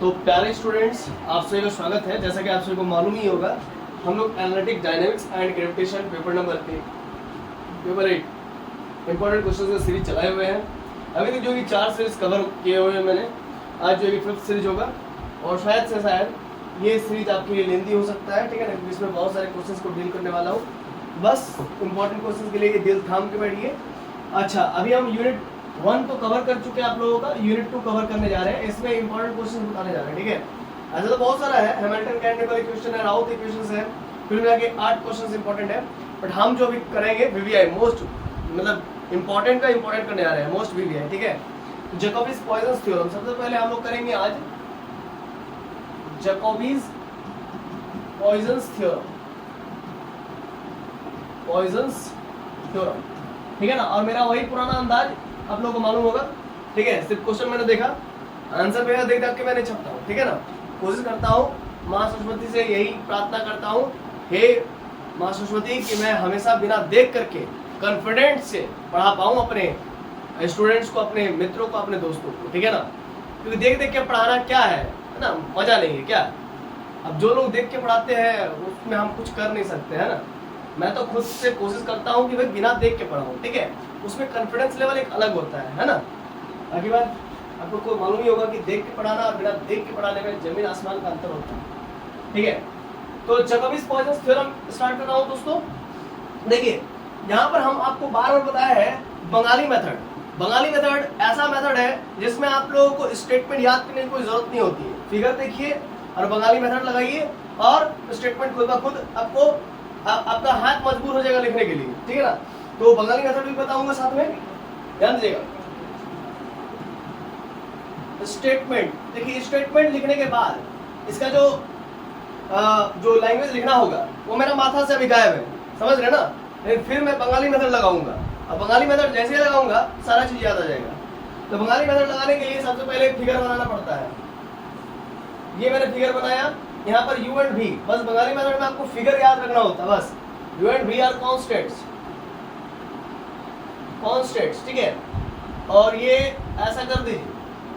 तो प्यारे स्टूडेंट्स, आप सभी का स्वागत है। जैसा कि आप सभी को मालूम ही होगा, हम लोग analytic dynamics and gravitation paper 8 important questions का सीरीज चलाए हुए हैं। अभी तक जो कि 4 सीरीज कवर किए हुए हैं मैंने। आज जो कि 5th सीरीज होगा और शायद ये सीरीज आपके लिए लेंदी हो सकता है, ठीक है ना। इसमें बहुत सारे क्वेश्चंस को डील करने वाला हूँ। बस इंपॉर्टेंट क्वेश्चंस के लिए ये दिल थाम के बैठिए। अच्छा, अभी हम यूनिट 1 तो कवर कर चुके हैं आप लोगों का, यूनिट 2 कवर करने जा रहे हैं। इसमें इंपॉर्टेंट क्वेश्चन बताने जा रहे हैं, ठीक है। ऐसा तो बहुत सारा है, हैमिल्टन कैंडिकल इक्वेशन है, राउथ इक्वेशंस है, फिर मिला के 8 क्वेश्चंस इंपॉर्टेंट है। बट हम जो भी करेंगे वीवीआई मोस्ट, मतलब इंपॉर्टेंट का इंपॉर्टेंट करने जा रहे हैं, मोस्ट वीवीआई, ठीक है। जैकोबीज पॉइजन्स थ्योरम सबसे पहले हम लोग करेंगे आज। जैकोबीज पॉइजन्स थ्योरम, ठीक है ना। और मेरा वही पुराना अंदाज आप लोगों को मालूम होगा, ठीक है। सिर्फ क्वेश्चन मैंने देखा, आंसर मेरा देख के मैंने छपता हूँ, ठीक है ना। कोशिश करता हूँ माँ सरस्वती से, यही प्रार्थना करता हूँ, हे माँ सरस्वती, कि मैं हमेशा बिना देख करके कॉन्फिडेंस से पढ़ा पाऊँ अपने स्टूडेंट्स को, अपने मित्रों को, अपने दोस्तों को, ठीक है ना। क्योंकि देख देख के पढ़ाना क्या है ना, मजा नहीं है क्या। अब जो लोग देख के पढ़ाते हैं उसमें हम कुछ कर नहीं सकते, है ना। मैं तो खुद से कोशिश करता हूँ कि भाई बिना देख के पढ़ाऊँ, ठीक है। उसमें कॉन्फिडेंस लेवल एक अलग होता है ना। बाकी बात आपको को मालूम ही होगा कि देख के पढ़ाना और बिना देख के पढ़ाने में जमीन आसमान का अंतर होता है, ठीक है। तो जैकोबीज पॉइजन्स थ्योरम स्टार्ट कर रहा हूँ दोस्तों। देखिए, यहाँ पर हम आपको बार बार बताया है बंगाली मेथड। बंगाली मेथड ऐसा मेथड है जिसमें आप लोगों को स्टेटमेंट याद करने की कोई जरूरत नहीं होती है। फिगर देखिए और बंगाली मेथड लगाइए और स्टेटमेंट खुद ब खुद आपको आपका हाथ मजबूर हो जाएगा लिखने के लिए, ठीक है ना। तो बंगाली मेथड भी बताऊंगा साथ में, ध्यान दीजिएगा। स्टेटमेंट, देखिए स्टेटमेंट लिखने के बाद इसका जो लैंग्वेज लिखना होगा वो मेरा माथा से अभी गायब है, समझ रहे ना। लेकिन फिर मैं बंगाली मेथड लगाऊंगा। अब बंगाली मेथड जैसे ही लगाऊंगा सारा चीज याद आ जाएगा। तो बंगाली मेथड लगाने के लिए सबसे पहले फिगर बनाना पड़ता है। ये मैंने फिगर बनाया, यहाँ पर u एंड v, बस बंगाली मेथड में आपको फिगर याद रखना होता है बस। u and v are constants, ठीक है। और ये ऐसा कर दीजिए,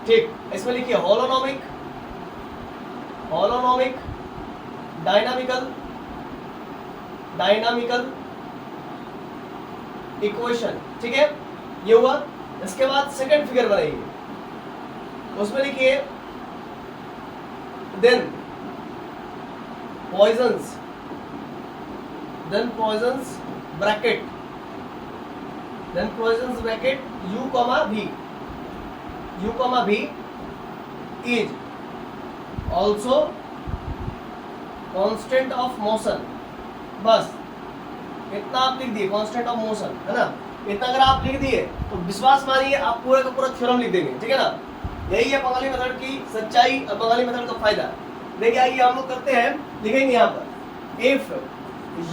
ठीक। इसमें लिखिए होलोनोमिक, डायनामिकल इक्वेशन, ठीक है। ये हुआ। इसके बाद सेकंड फिगर बनाइए, उसमें लिखिए then Poisson's bracket u, v is also constant of motion। बस इतना आप लिख दिए, कांस्टेंट ऑफ मोशन, है ना। इतना अगर आप लिख दिए तो विश्वास मानिए आप पूरा का पूरा थ्योरम लिख देंगे, ठीक है ना। यही है बंगाली मेथड की सच्चाई और बंगाली मेथड का फायदा। देखिए आइए हम लोग करते हैं, लिखेंगे यहाँ पर if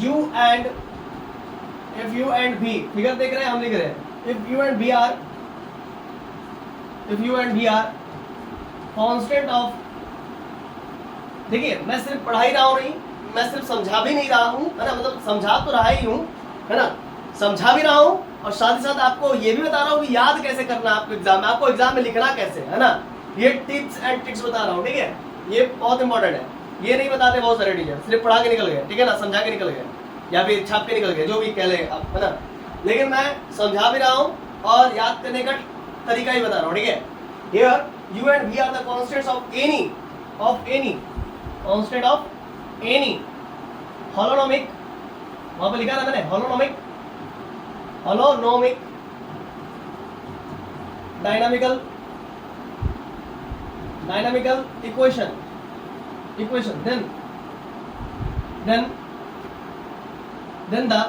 u and v, figure देख रहे हैं, हम लिख रहे हैं if u and v are constant of. देखिए मैं सिर्फ पढ़ा ही रहा हूँ, नहीं मैं सिर्फ समझा भी नहीं रहा हूँ, है ना। मतलब समझा तो रहा ही हूँ, है ना, समझा भी रहा हूँ और साथ ही साथ आपको ये भी बता रहा हूँ कि याद कैसे करना है आपको एग्जाम में, आपको एग्जाम में लिखना कैसे, है ना। ये टिप्स एंड ट्रिक्स बता रहा हूँ, ठीक है। ये बहुत इंपॉर्टेंट है। ये नहीं बताते बहुत सारे टीचर, सिर्फ पढ़ा के निकल गए, ठीक है ना, समझा के निकल गए या फिर छाप के निकल गए, जो भी कह ले आप, है ना। लेकिन मैं समझा भी रहा हूँ और याद करने का तरीका ही बता रहा हूँ, ठीक है। Here u and v are the constants of any holonomic, वहां पे लिखा ना मैंने, holonomic dynamical equation, then the,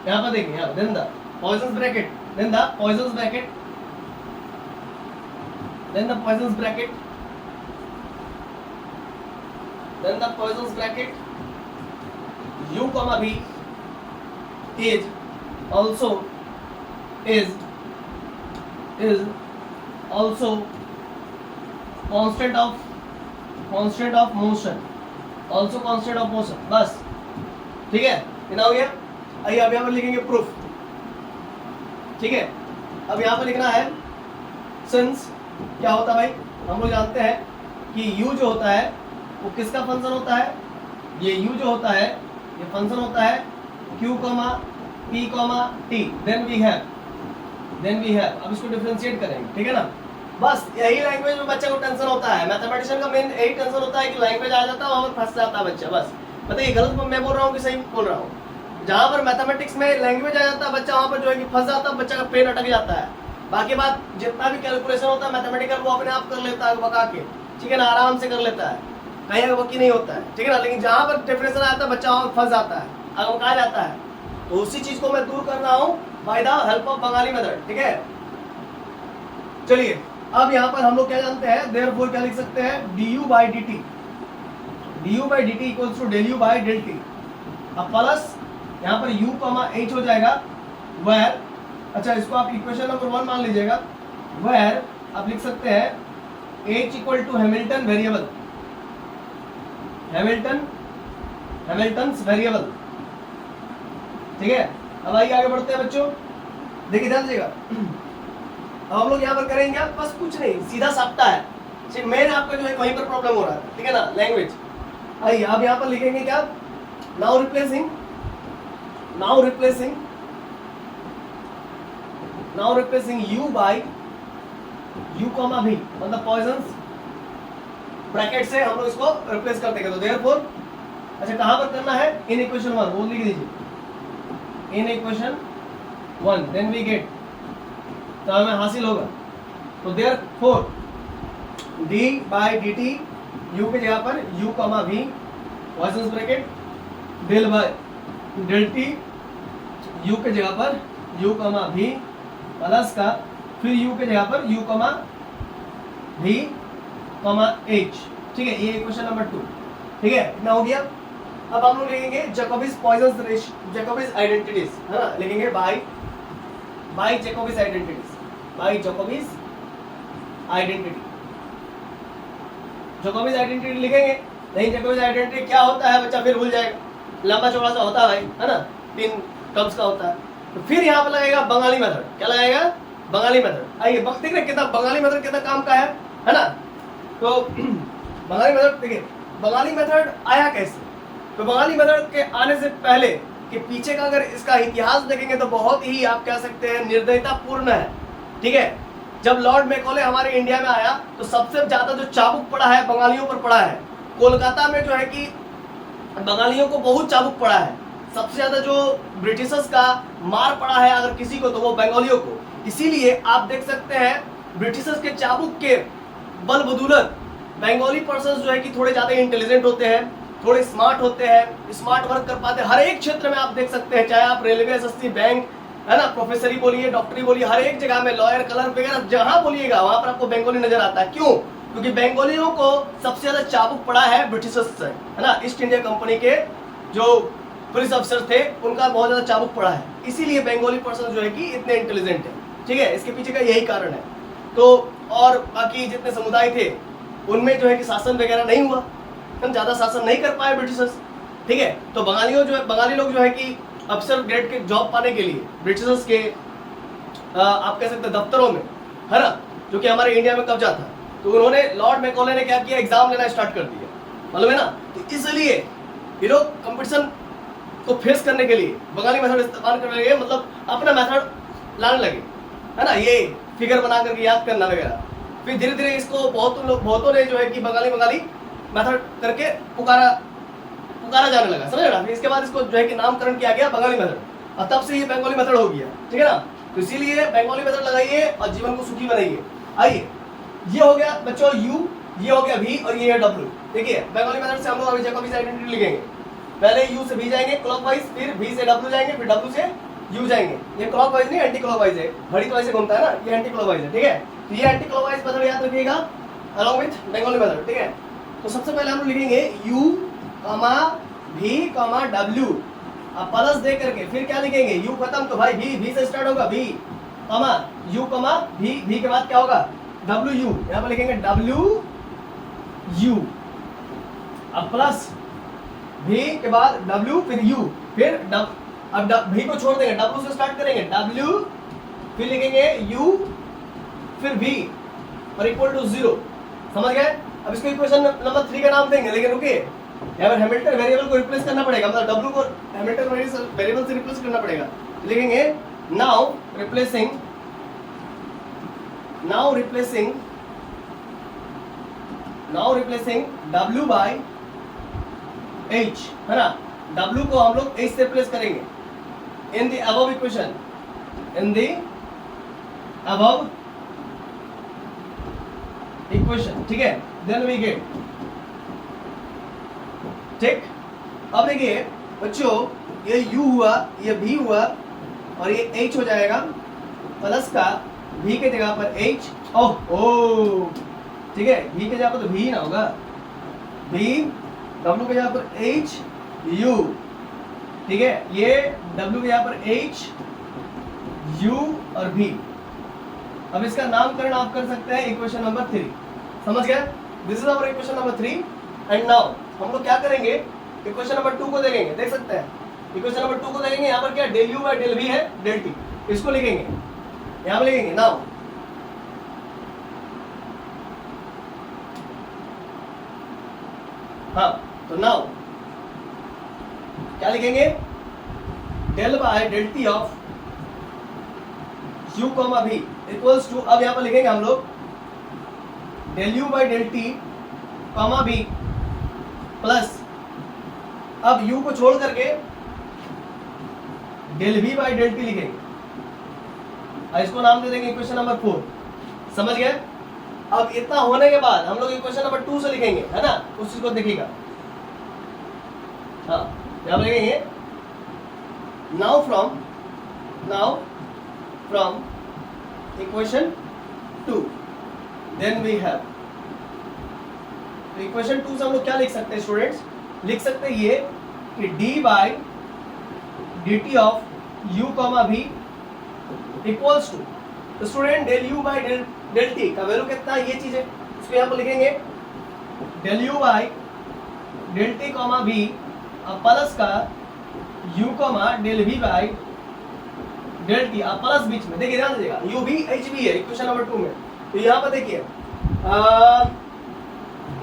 यहाँ पर देखिए, यहाँ then the Poisson's bracket, then the Poisson's bracket u comma v is also constant of motion, बस, ठीक है। इतना हो गया। आइए अब यहाँ पर लिखेंगे प्रूफ, ठीक है। अब यहाँ पर लिखना है सिंस क्या होता है भाई, हम लोग जानते हैं कि u जो होता है वो किसका फंक्शन होता है, ये u जो होता है ये फंक्शन होता है q, p, t। Then we have अब इसको डिफरेंशिएट करेंगे, ठीक है ना। बस यही लैंग्वेज में बच्चे को टेंशन होता है, मैथमेटिशियन का मेन यही टेंशन होता है कि लैंग्वेज आ जाता है वहां पर फंस जाता है बच्चा। बस बताइए गलत मैं बोल रहा हूँ कि सही बोल रहा हूँ? जहां पर मैथमेटिक्स में लैंग्वेज आ जाता है बच्चा वहां पर जो है कि फंस जाता है, बच्चा का पेन अटक जाता है। बाकी बात जितना भी कैलकुलेशन होता है मैथमेटिकल वो अपने आप कर लेता है बका के, ठीक है ना, आराम से कर लेता है, कहीं वकी नहीं होता है, ठीक है ना। लेकिन जहां पर डिफरेंशियल आता है बच्चा वहां फंस जाता है, अगर कहा जाता है। तो उसी चीज को मैं दूर कर रहा हूँ by the help of Bengali method, ठीक है। चलिए अब यहाँ पर हम लोग क्या जानते हैं, देयरफॉर क्या लिख सकते हैं, du by dt equals to del u by del t। अब प्लस यहाँ पर u, h हो जाएगा वेयर, अच्छा इसको आप इक्वेशन नंबर 1 मान लीजिएगा, वेयर आप लिख सकते हैं h equal to Hamilton variable, Hamilton's variable, ठीक है। अब आइए आगे बढ़ते हैं बच्चों, देखिए ध्यान दीजिएगा। अब हम लोग यहाँ पर करेंगे बस कुछ नहीं, सीधा सापटा है, सिर्फ मेन आपका जो है वहीं पर प्रॉब्लम हो रहा है, ठीक है ना, लैंग्वेज। आइए अब यहाँ पर लिखेंगे क्या, now replacing u by u, v, मतलब पॉइजन्स ब्रैकेट से हम लोग इसको रिप्लेस कर देंगे। तो देयरफॉर अच्छा कहां पर करना है, इन इक्वेशन 1 वो लिख दीजिए, in equation 1 then we get, तो हमें हासिल होगा। तो therefore d by dt u के जगह पर u, v Poisson's bracket, del by del t u के जगह पर u, v प्लस का फिर u के जगह पर u, v, h, ठीक है। ये इक्वेशन नंबर 2, ठीक है, इतना हो गया। अब हम लोग लिखेंगे Jacobi's Poisson's ratio, Jacobi's identities, है ना, लिखेंगे by Jacobi's identities, by Jacobi's identity, Jacobi's identity लिखेंगे। नहीं जैकोबिस आइडेंटिटी क्या होता है बच्चा फिर भूल जाएगा, लंबा चौड़ा सा होता है भाई, है ना, 3 टर्म्स का होता है। तो फिर यहाँ पर लगेगा बंगाली मेथड, क्या लगेगा, बंगाली मेथड। आइए देख रहे कितना बंगाली मेथड कितना काम का है ना। तो बंगाली मेथड देखिए, बंगाली मेथड आया कैसे, तो बंगाली मेथड के आने से पहले के पीछे का अगर इसका इतिहास देखेंगे तो बहुत ही आप कह सकते हैं निर्दयतापूर्ण है, ठीक है। जब लॉर्ड मैकॉले हमारे इंडिया में आया तो सबसे ज्यादा जो चाबुक पड़ा है बंगालियों पर पड़ा है। कोलकाता में जो है कि बंगालियों को बहुत चाबुक पड़ा है, सबसे ज्यादा जो ब्रिटिशर्स का मार पड़ा है अगर किसी को तो वो बंगालियों को। इसीलिए आप देख सकते हैं ब्रिटिशर्स के चाबुक के बल बदौलत बंगाली पर्सन जो है कि थोड़े ज्यादा इंटेलिजेंट होते हैं, थोड़े स्मार्ट होते हैं, स्मार्ट वर्क कर पाते हैं। हर एक क्षेत्र में आप देख सकते हैं, चाहे आप रेलवे, एसएससी, बैंक, है ना, प्रोफेसरी बोलिए, डॉक्टरी बोलिए, हर एक जगह में लॉयर, कलर वगैरह जहां बोलिएगा वहां पर आपको बंगाली नजर आता है। क्यों? क्योंकि बंगालियों को सबसे ज्यादा चाबुक पड़ा है ब्रिटिशर्स से, है ना। ईस्ट इंडिया कंपनी के जो पुलिस अफसर थे उनका बहुत ज्यादा चाबुक पड़ा है, इसीलिए बंगाली पर्सन जो है कि इतने इंटेलिजेंट है, ठीक है। इसके पीछे का यही कारण है। तो और बाकी जितने समुदाय थे उनमें जो है कि शासन वगैरह नहीं हुआ, हम ज्यादा शासन नहीं कर पाए ब्रिटिशर्स, ठीक है। तो बंगाली लोग जो है कि अफसर ग्रेड के जॉब पाने के लिए ब्रिटिशर्स के आप कह सकते हैं दफ्तरों में, है ना, जो कि हमारे इंडिया में कब्जा था, तो उन्होंने लॉर्ड मैकॉले ने क्या किया, एग्जाम लेना स्टार्ट कर दिया, मालूम है ना। तो इसलिए ये लोग कंपटीशन को फेस करने के लिए बंगाली मेथड इस्तेमाल करने लगे, मतलब अपना मेथड लाने लगे, है ना, ये फिगर बना करके याद करना वगैरह। फिर धीरे धीरे इसको बहुतों ने जो है कि बंगाली मेथड करके पुकारा जाने लगा, समझ रहा। इसके बाद इसको जो है कि नामकरण किया गया बंगाली मेथड, और तब से ये बंगाली मेथड हो गया, ठीक है ना। तो इसीलिए बंगाली मेथड लगाइए और जीवन को सुखी बनाइए। आइए ये हो गया बच्चों u, ये हो गया v और ये है w। देखिए बंगाली मेथड से हम लोग अभी जैकोबिस आइडेंटिटी लिखेंगे। पहले u से v जाएंगे क्लॉकवाइज, फिर v से w जाएंगे, फिर w से u जाएंगे। ये क्लॉकवाइज नहीं एंटी क्लॉकवाइज है, घड़ी तो ऐसे घूमता है ना, ये एंटी क्लॉकवाइज है, ठीक है। तो ये एंटी क्लॉकवाइज मेथड याद रखिएगा अलॉन्ग विथ बंगाली मेथड, ठीक है। तो सबसे पहले हम लोग लिखेंगे u, v, w, अब प्लस दे करके फिर क्या लिखेंगे, u खत्म तो भाई v से स्टार्ट होगा, v, u, v के बाद क्या होगा, w, यहाँ पर लिखेंगे w, अब प्लस v के बाद w फिर u, फिर अब v को छोड़ देंगे, w से स्टार्ट करेंगे, w फिर लिखेंगे u फिर v और इक्वल टू 0, समझ गए। अब इसको इक्वेशन नंबर 3 का नाम देंगे, लेकिन रुकिए, यहाँ पर हैमिल्टन वेरिएबल को रिप्लेस करना पड़ेगा, मतलब W को हैमिल्टन वेरिएबल से रिप्लेस करना पड़ेगा। लिखेंगे now replacing W by H, है ना, W को हम लोग H से रिप्लेस करेंगे इन द अबव इक्वेशन, ठीक है, देन वी गेट, ठीक। अब देखिए बच्चों, ये U हुआ, ये V हुआ और ये H हो जाएगा, प्लस का V के जगह पर H, ओह ठीक है, V के जगह पर तो V ना होगा, V, W के जगह पर H, U, ठीक है, ये W के जगह पर H, U और V। अब इसका नामकरण आप कर सकते हैं इक्वेशन नंबर 3, समझ गए? This is our equation number 3 and now हम लोग क्या करेंगे, इक्वेशन नंबर 2 को देखेंगे, देख सकते हैं इक्वेशन नंबर 2 को देखेंगे, यहाँ पर क्या del u by del v है, डेल टी, इसको लिखेंगे, यहाँ पर लिखेंगे नाउ हाँ, तो नाउ क्या लिखेंगे, del by del t of u comma v equals to, अब यहाँ पर लिखेंगे हम लोग del u by del t comma v plus, अब u को छोड़ करके del v by del t लिखेंगे, इसको नाम दे देंगे इक्वेशन नंबर 4, समझ गए? अब इतना होने के बाद हम लोग इक्वेशन नंबर 2 से लिखेंगे, है ना, उस चीज को देखिएगा, हाँ यहाँ पर लिखेंगे now from equation 2 then we have, तो इक्वेशन 2 से हम लोग क्या लिख सकते हैं स्टूडेंट्स, लिख सकते हैं ये कि d by dt of u comma v equals to, तो student del u by del t का वैल्यू कितना है, ये चीज है, इसको यहाँ पर लिखेंगे del u by del t comma v अब प्लस का u comma del v by del T, आप प्लस बीच में देखिए, ध्यान दीजिएगा u v h v है इक्वेशन नंबर 2 में, तो यहाँ पर देखिए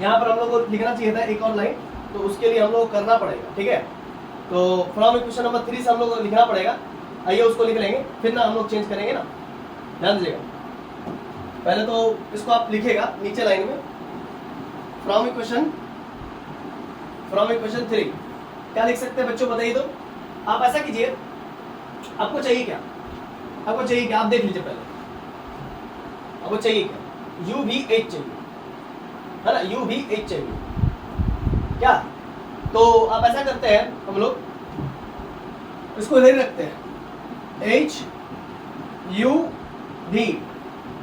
यहाँ पर हम लोग को लिखना चाहिए था एक और लाइन, तो उसके लिए हम लोग करना पड़ेगा, ठीक है, तो फ्रॉम इक्वेशन नंबर 3 से हम लोग को लिखना पड़ेगा, आइए उसको लिख लेंगे, फिर ना हम लोग चेंज करेंगे ना, ध्यान दीजिएगा, पहले तो इसको आप लिखिएगा नीचे लाइन में, फ्रॉम इक्वेशन 3 क्या लिख सकते हैं बच्चों, बताइए तो, आप ऐसा कीजिए, आपको चाहिए क्या, आप देख लीजिए पहले, आपको चाहिए क्या, u v h चाहिए, है ना, u v h चाहिए क्या, तो आप ऐसा करते हैं, हम लोग इसको इधर ही रखते हैं, h u v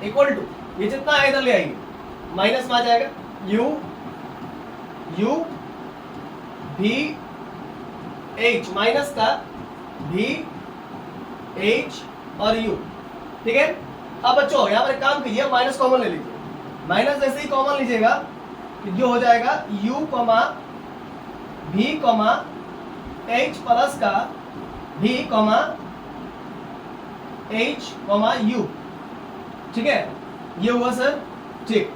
equal to, ये जितना है इधर ले आइए, माइनस में आ जाएगा, u v h माइनस का v h और u, ठीक है। अब बच्चों यहाँ पर एक काम कीजिए, माइनस कॉमन ले लीजिए, माइनस जैसे ही कॉमन लीजिएगा जो हो जाएगा u comma v comma h plus का v comma h comma u, ठीक है, ये हुआ सर, ठीक।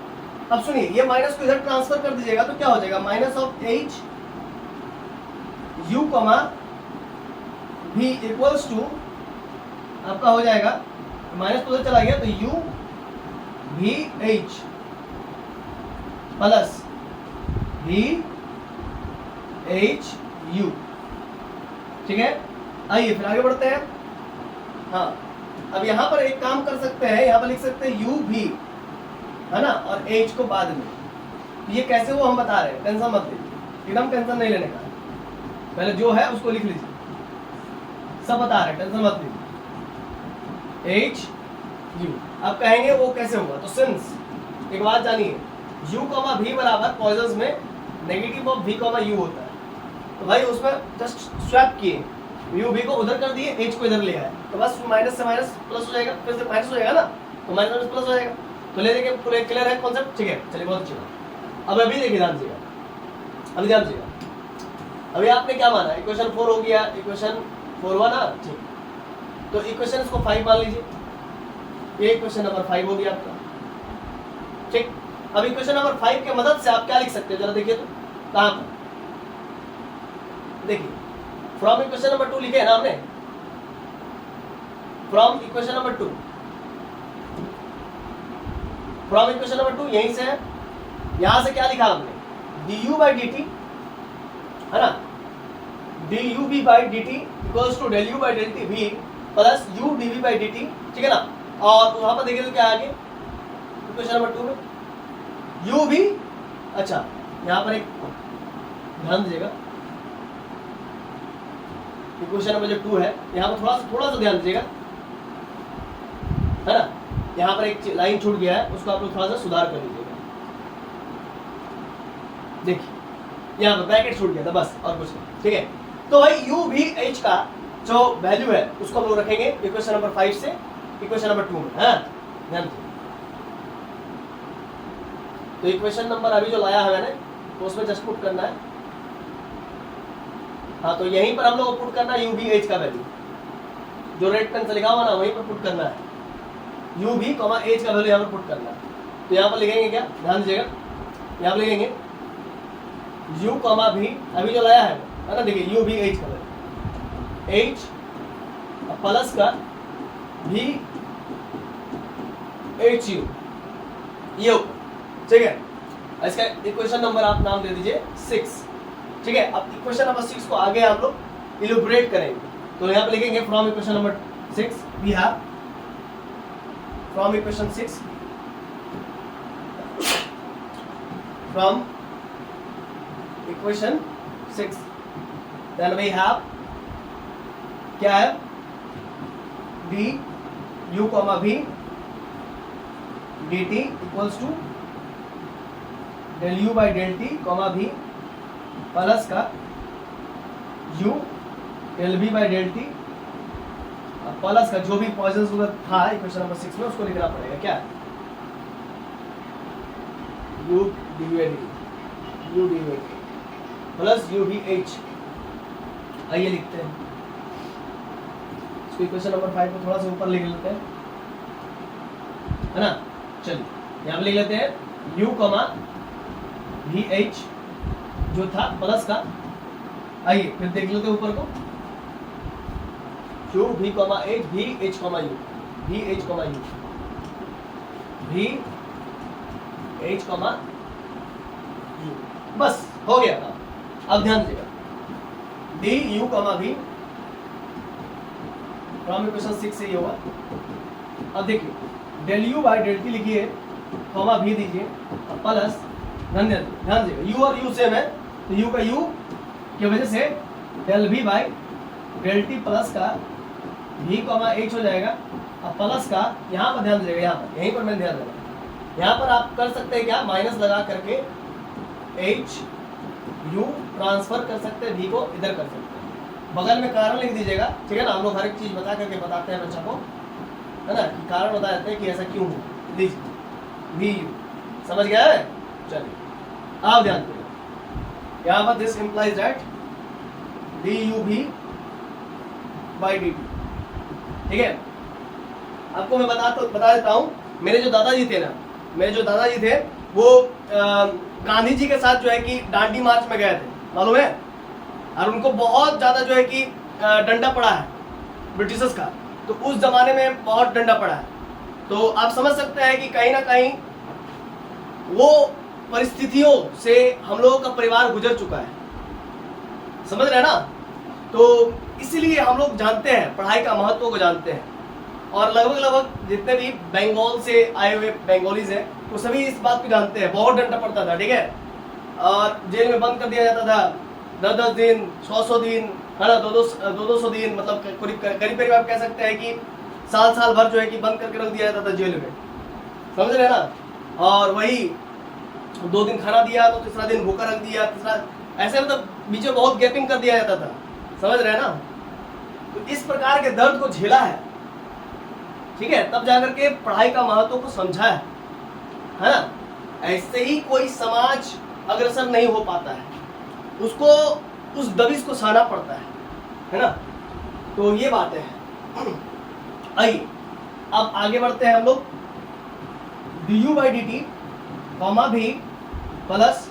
अब सुनिए, ये माइनस को इधर ट्रांसफर कर दीजिएगा तो क्या हो जाएगा, minus of h u comma v equals to आपका हो जाएगा, माइनस तो उधर चला गया, तो u v h plus v h u, ठीक है। आइए फिर आगे बढ़ते हैं, हाँ अब यहाँ पर एक काम कर सकते हैं, यहाँ पर लिख सकते हैं u v, है ना, और h को बाद में, ये कैसे वो हम बता रहे हैं, टेंशन मत लीजिए, एकदम टेंशन नहीं लेने का, पहले जो है उसको लिख लीजिए, सब बता रहे हैं, टेंशन मत लीजिए, h u, अब कहेंगे वो कैसे होगा, तो सिंस एक बात जानिए, u कॉमा v बराबर पॉइजन्स में negative of v comma u होता है, तो भाई उसमें जस्ट स्वैप किए, u v को उधर कर दिए, h को इधर ले आए, तो बस माइनस से माइनस प्लस हो जाएगा, फिर से माइनस हो जाएगा ना, तो माइनस माइनस प्लस हो जाएगा, तो ले देखिए पूरे क्लियर है कॉन्सेप्ट, ठीक है, चलिए बहुत अच्छी बात। अब अभी देखिए ध्यान दीजिएगा, अभी ध्यान दीजिएगा, अभी आपने क्या माना, इक्वेशन 4 हो गया, इक्वेशन 4 हुआ ना, ठीक, तो इक्वेशन इसको 5 मान लीजिए, ये इक्वेशन नंबर 5 हो गया आपका, ठीक। अब इक्वेशन नंबर 5 के मदद से आप क्या लिख सकते हो, जरा देखिए तो कहां पर, देखिए फ्रॉम इक्वेशन नंबर 2 लिखे है ना हमने, from equation number 2, from equation number 2 यहीं से है। यहां से क्या लिखा हमने, du by dt है ना, dub by dt equals to del u by del t v plus u dv by dt, ठीक है ना। और वहां पर देखिए तो क्या आगे इक्वेशन नंबर 2 में u भी, अच्छा यहां पर एक ध्यान दीजिएगा, इक्वेशन नंबर जो 2 है यहां पर थोड़ा सा ध्यान दीजिएगा, है ना। यहां पर एक लाइन छूट गया है, उसको आप लोग थोड़ा सा सुधार कर लीजिएगा। देखिए यहाँ पर ब्रैकेट छूट गया था बस, और कुछ नहीं, ठीक है। तो भाई u भी h का जो वैल्यू है उसको हम लोग रखेंगे इक्वेशन नंबर 5 से इक्वेशन नंबर 2 में, हाँ ध्यान दीजिए। तो इक्वेशन नंबर अभी जो लाया है मैंने, तो उसमें जस्ट पुट करना है, हाँ तो यहीं पर हम लोग को पुट करना है u भी h का वैल्यू, जो रेड पेन से लिखा हुआ ना वहीं पर पुट करना है, u भी h का वैल्यू यहाँ पर पुट करना है। तो यहाँ पर लिखेंगे क्या, ध्यान दीजिएगा, यहाँ पर लिखेंगे u भी, अभी जो लाया है ना, देखिए u भी h का वैल्यू, h प्लस का भी h u, ये ठीक है। इसका इक्वेशन नंबर आप नाम दे दीजिए 6, ठीक है। अब इक्वेशन नंबर 6 को आगे हम लोग इलैबोरेट करेंगे, तो यहाँ पे लिखेंगे from equation number 6 we have, from equation 6, from equation 6 then we have क्या है, d u v dt equals to del u by del t v plus का u del v by del t plus का जो भी poison था equation number 6 में उसको लिखना पड़ेगा, क्या u dv by dt, u dv by dt plus u भी h, आइए लिखते हैं इसको, इक्वेशन नंबर 5 को थोड़ा सा ऊपर लिख लेते हैं, है ना। चलिए यहाँ पे लिख लेते हैं u भी h जो था प्लस का, आइए फिर देख लेते हैं ऊपर को, q भी h भी h u भी h u भी h u, बस हो गया था। अब ध्यान दीजिएगा du v फ्रॉम इक्वेशन 6 से ये होगा। अब देखिए del u by del t लिखिए, कॉमा भी दीजिए प्लस, ध्यान दीजिएगा u और u सेम है, तो u का u की वजह से del v by del t plus का v h हो जाएगा, अब प्लस का यहाँ पर ध्यान दीजिएगा, यहाँ पर यहीं पर मैंने ध्यान देना, यहाँ पर आप कर सकते हैं क्या, माइनस लगा करके h u ट्रांसफर कर सकते हैं, v को इधर कर सकते हैं, बगल में कारण लिख दीजिएगा, ठीक है ना। हम लोग हर एक चीज बता करके बताते हैं बच्चा को, है ना, कि कारण बता देते हैं कि ऐसा क्यों हो, लीजिए वी यू, समझ गया है। चलिए आप ध्यान दीजिए, यहाँ पर this implies that D you भी बाई डी टी, ठीक है। आपको मैं बता देता हूँ, मेरे जो दादाजी थे वो गांधी जी के साथ जो है कि डांडी मार्च में गए थे, मालूम है, और उनको बहुत ज्यादा जो है कि डंडा पड़ा है ब्रिटिशर्स का, तो उस जमाने में बहुत डंडा पड़ा है। तो आप समझ सकते हैं कि कहीं ना कहीं वो परिस्थितियों से हम लोगों का परिवार गुजर चुका है, समझ रहे हैं ना। तो इसीलिए हम लोग जानते हैं, पढ़ाई का महत्व को जानते हैं, और लगभग जितने भी बंगाल से आए हुए बंगालीज हैं वो सभी इस बात को जानते हैं, बहुत डंडा पड़ता था, ठीक है। और जेल में बंद कर दिया जाता था 10-10 दिन, 100-100 दिन, है ना, 200-200 दिन, मतलब करीब आप कह सकते हैं कि साल भर जो है कि बंद करके रख दिया जाता था जेल में, समझ रहे हैं ना। और वही 2 दिन खाना दिया तो तीसरा दिन भूखा रख दिया, तीसरा ऐसे, मतलब बीच में बहुत गैपिंग कर दिया जाता था, समझ रहे हैं ना। तो इस प्रकार के दर्द को झेला है, ठीक है, तब जाकर के पढ़ाई का महत्व को समझा है ना। ऐसे ही कोई समाज अग्रसर नहीं हो पाता है, उसको उस दबिश को सहना पड़ता है ना। तो ये बातें हैं। आइए अब आगे बढ़ते हैं हम लोग, du by dt कॉमा भी plus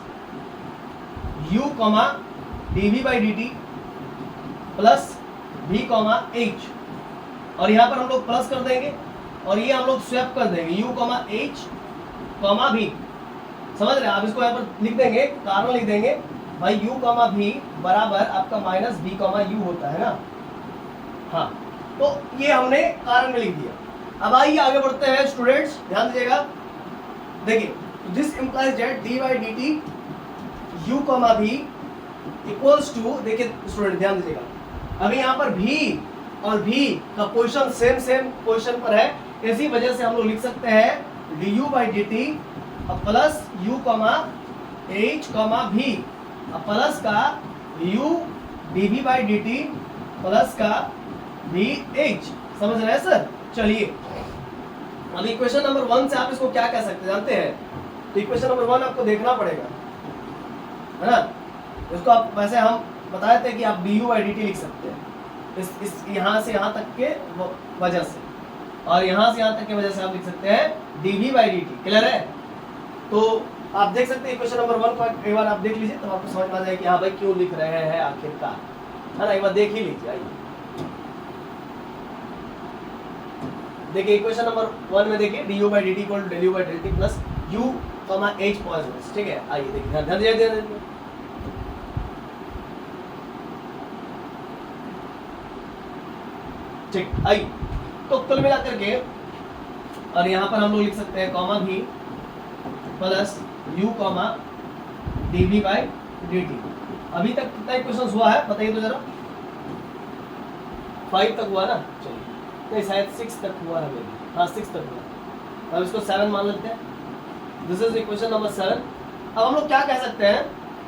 u comma dv by dt plus v comma h, और यहाँ पर हम लोग प्लस कर देंगे और ये हम लोग स्वैप कर देंगे u comma h comma v। समझ रहे हैं? आप इसको यहाँ पर लिख देंगे, कारण लिख देंगे भाई u कॉमा v बराबर आपका माइनस v कॉमा u होता है ना। हाँ, तो ये हमने कारण में लिख दिया। अब आइए आगे बढ़ते हैं स्टूडेंट्स, ध्यान दीजिएगा। देखिए, this implies that D by d T u comma भी इक्वल्स टू, देखिए स्टूडेंट ध्यान दीजिएगा, अभी यहाँ पर भी और भी का पोजीशन सेम पोजीशन पर है, इसी वजह से हम लोग लिख सकते हैं d u by d t plus u comma h comma भी प्लस का u d v by d t plus का वी एच। समझ रहे हैं सर? चलिए, अब इक्वेशन नंबर 1 से आप इसको क्या कह सकते हैं जानते हैं? तो इक्वेशन नंबर 1 आपको देखना पड़ेगा, है ना। इसको आप वैसे हम बताए थे कि आप D u by d T लिख सकते हैं इस यहाँ से यहाँ तक के वजह से, और यहाँ से यहाँ तक के वजह से आप लिख सकते हैं d v by d t. Clear है? तो आप देख सकते हैं इक्वेशन नंबर 1 को एक बार आप देख लीजिए, तो आपको समझ में आ जाएगा कि हाँ भाई क्यों लिख रहे हैं आखिरकार, है ना। एक बार देख ही लीजिए। आइए देखिए, इक्वेशन नंबर 1 में देखिए d u by d t equal to del u by del t plus u comma h positive. ठीक है, आइए देखिए, ध्यान दीजिए। ठीक, आइए तो कुल मिलाकर के, और यहाँ पर हम लोग लिख सकते हैं कॉमा भी plus u comma d v by d t. अभी तक कितना इक्वेशन हुआ है बताइए तो जरा? 5 तक हुआ ना? चलिए, नहीं शायद 6 तक हुआ है मेरी, हाँ 6 तक हुआ। अब इसको 7 मान लेते हैं। This is equation number 7। अब हम लोग क्या कह सकते हैं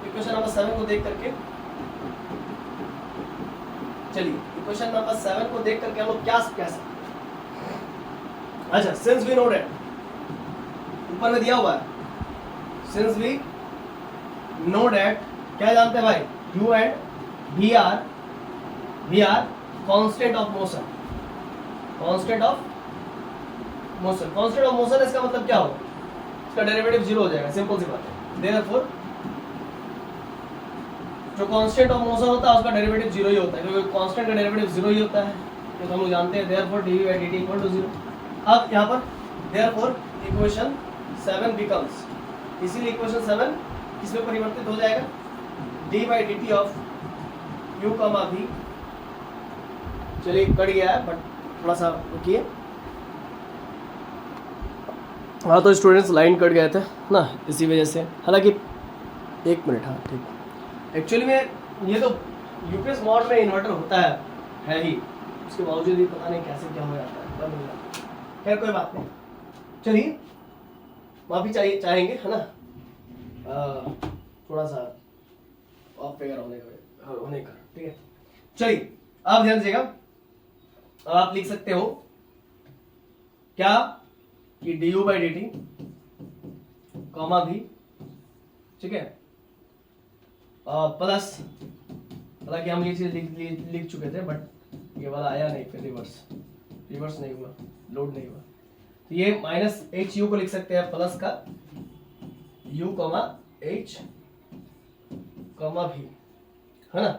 इक्वेशन नंबर 7 को देख करके? चलिए, इक्वेशन नंबर 7 को देख करके हम लोग क्या कह सकते हैं? अच्छा, सिंस वी नो दैट, ऊपर में दिया हुआ है सिंस वी नो दैट, क्या जानते हैं भाई? u and v are constant of motion. Constant of motion इसका मतलब क्या होगा? इसका डेरिवेटिव 0 हो जाएगा, सिंपल सी बात है। देयरफॉर जो कांस्टेंट ऑफ मोशन होता है उसका डेरिवेटिव 0 ही होता है, क्योंकि कांस्टेंट का डेरिवेटिव 0 ही होता है, तो हम लोग जानते हैं। Therefore dv by dt equal to 0। अब यहाँ पर देयरफॉर इक्वेशन 7 बिकम्स, इसीलिए इक्वेशन 7 किसमें परिवर्तित हो जाएगा? d by dt of u comma v। चलिए, कट गया है बट थोड़ा सा रुकिए। हाँ, तो स्टूडेंट्स लाइन कट गए थे ना, इसी वजह से। हालांकि 1 मिनट, हाँ ठीक। एक्चुअली में ये तो यूपीएस मोड में इन्वर्टर होता है ही, उसके बावजूद भी पता नहीं कैसे क्या हो जाता है, बंद हो जाता है। खैर कोई बात नहीं, चलिए माफी चाहेंगे, है ना। थोड़ा सा ऑफ वगैरह होने का, ठीक है। चलिए, आप ध्यान दीजिएगा। अब आप लिख सकते हो क्या कि D u by d t comma भी, ठीक है, प्लस, हालांकि हम ये चीज लिख चुके थे बट ये वाला आया नहीं, फिर रिवर्स नहीं हुआ, लोड नहीं हुआ। तो ये माइनस एच यू को लिख सकते हैं प्लस का यू कॉमा एच कॉमा भी, है ना।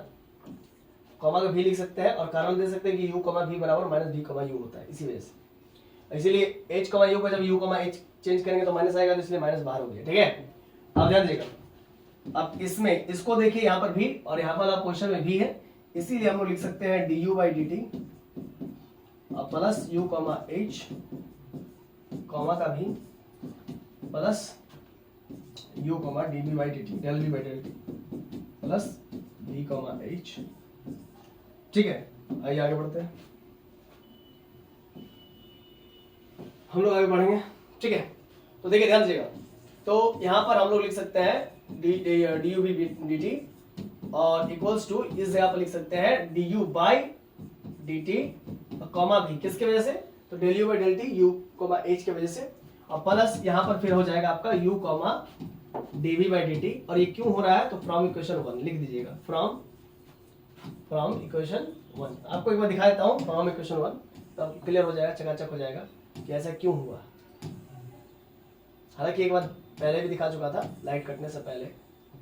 कॉमा का भी लिख सकते हैं और कारण दे सकते हैं कि यू कॉमा भी बराबर माइनस भी कॉमा यू होता है, इसी वजह से। इसीलिए एच कॉमा यू का जब यू कॉमा एच चेंज करेंगे तो माइनस आएगा, तो इसलिए माइनस बाहर हो गया, ठीक है। आप ध्यान दीजिएगा। अब इसमें इसको देखिए, यहाँ पर भी और यहाँ पर पोजीशन में भी है, इसीलिए हम लोग लिख सकते हैं d u by d t plus u comma h comma का भी plus u comma d b by d t, del b by del t plus b comma h. ठीक है, आइए आगे बढ़ते हैं, हम लोग आगे बढ़ेंगे, ठीक है। तो देखिए, ध्यान दीजिएगा। तो यहाँ पर हम लोग लिख सकते हैं d u b d t और इक्वल्स टू, इस जगह पर लिख सकते हैं d u by d t comma भी, किसके वजह से? तो del u by del t u comma h के वजह से, और प्लस यहाँ पर फिर हो जाएगा आपका u comma d v by d t. और ये क्यों हो रहा है? तो फ्रॉम इक्वेशन 1 लिख दीजिएगा, फ्रॉम इक्वेशन 1। आपको एक बार दिखा देता हूँ फ्रॉम इक्वेशन 1, तब क्लियर हो जाएगा, चकाचक हो जाएगा कि ऐसा क्यों हुआ। हालांकि एक बार पहले भी दिखा चुका था लाइट कटने से पहले,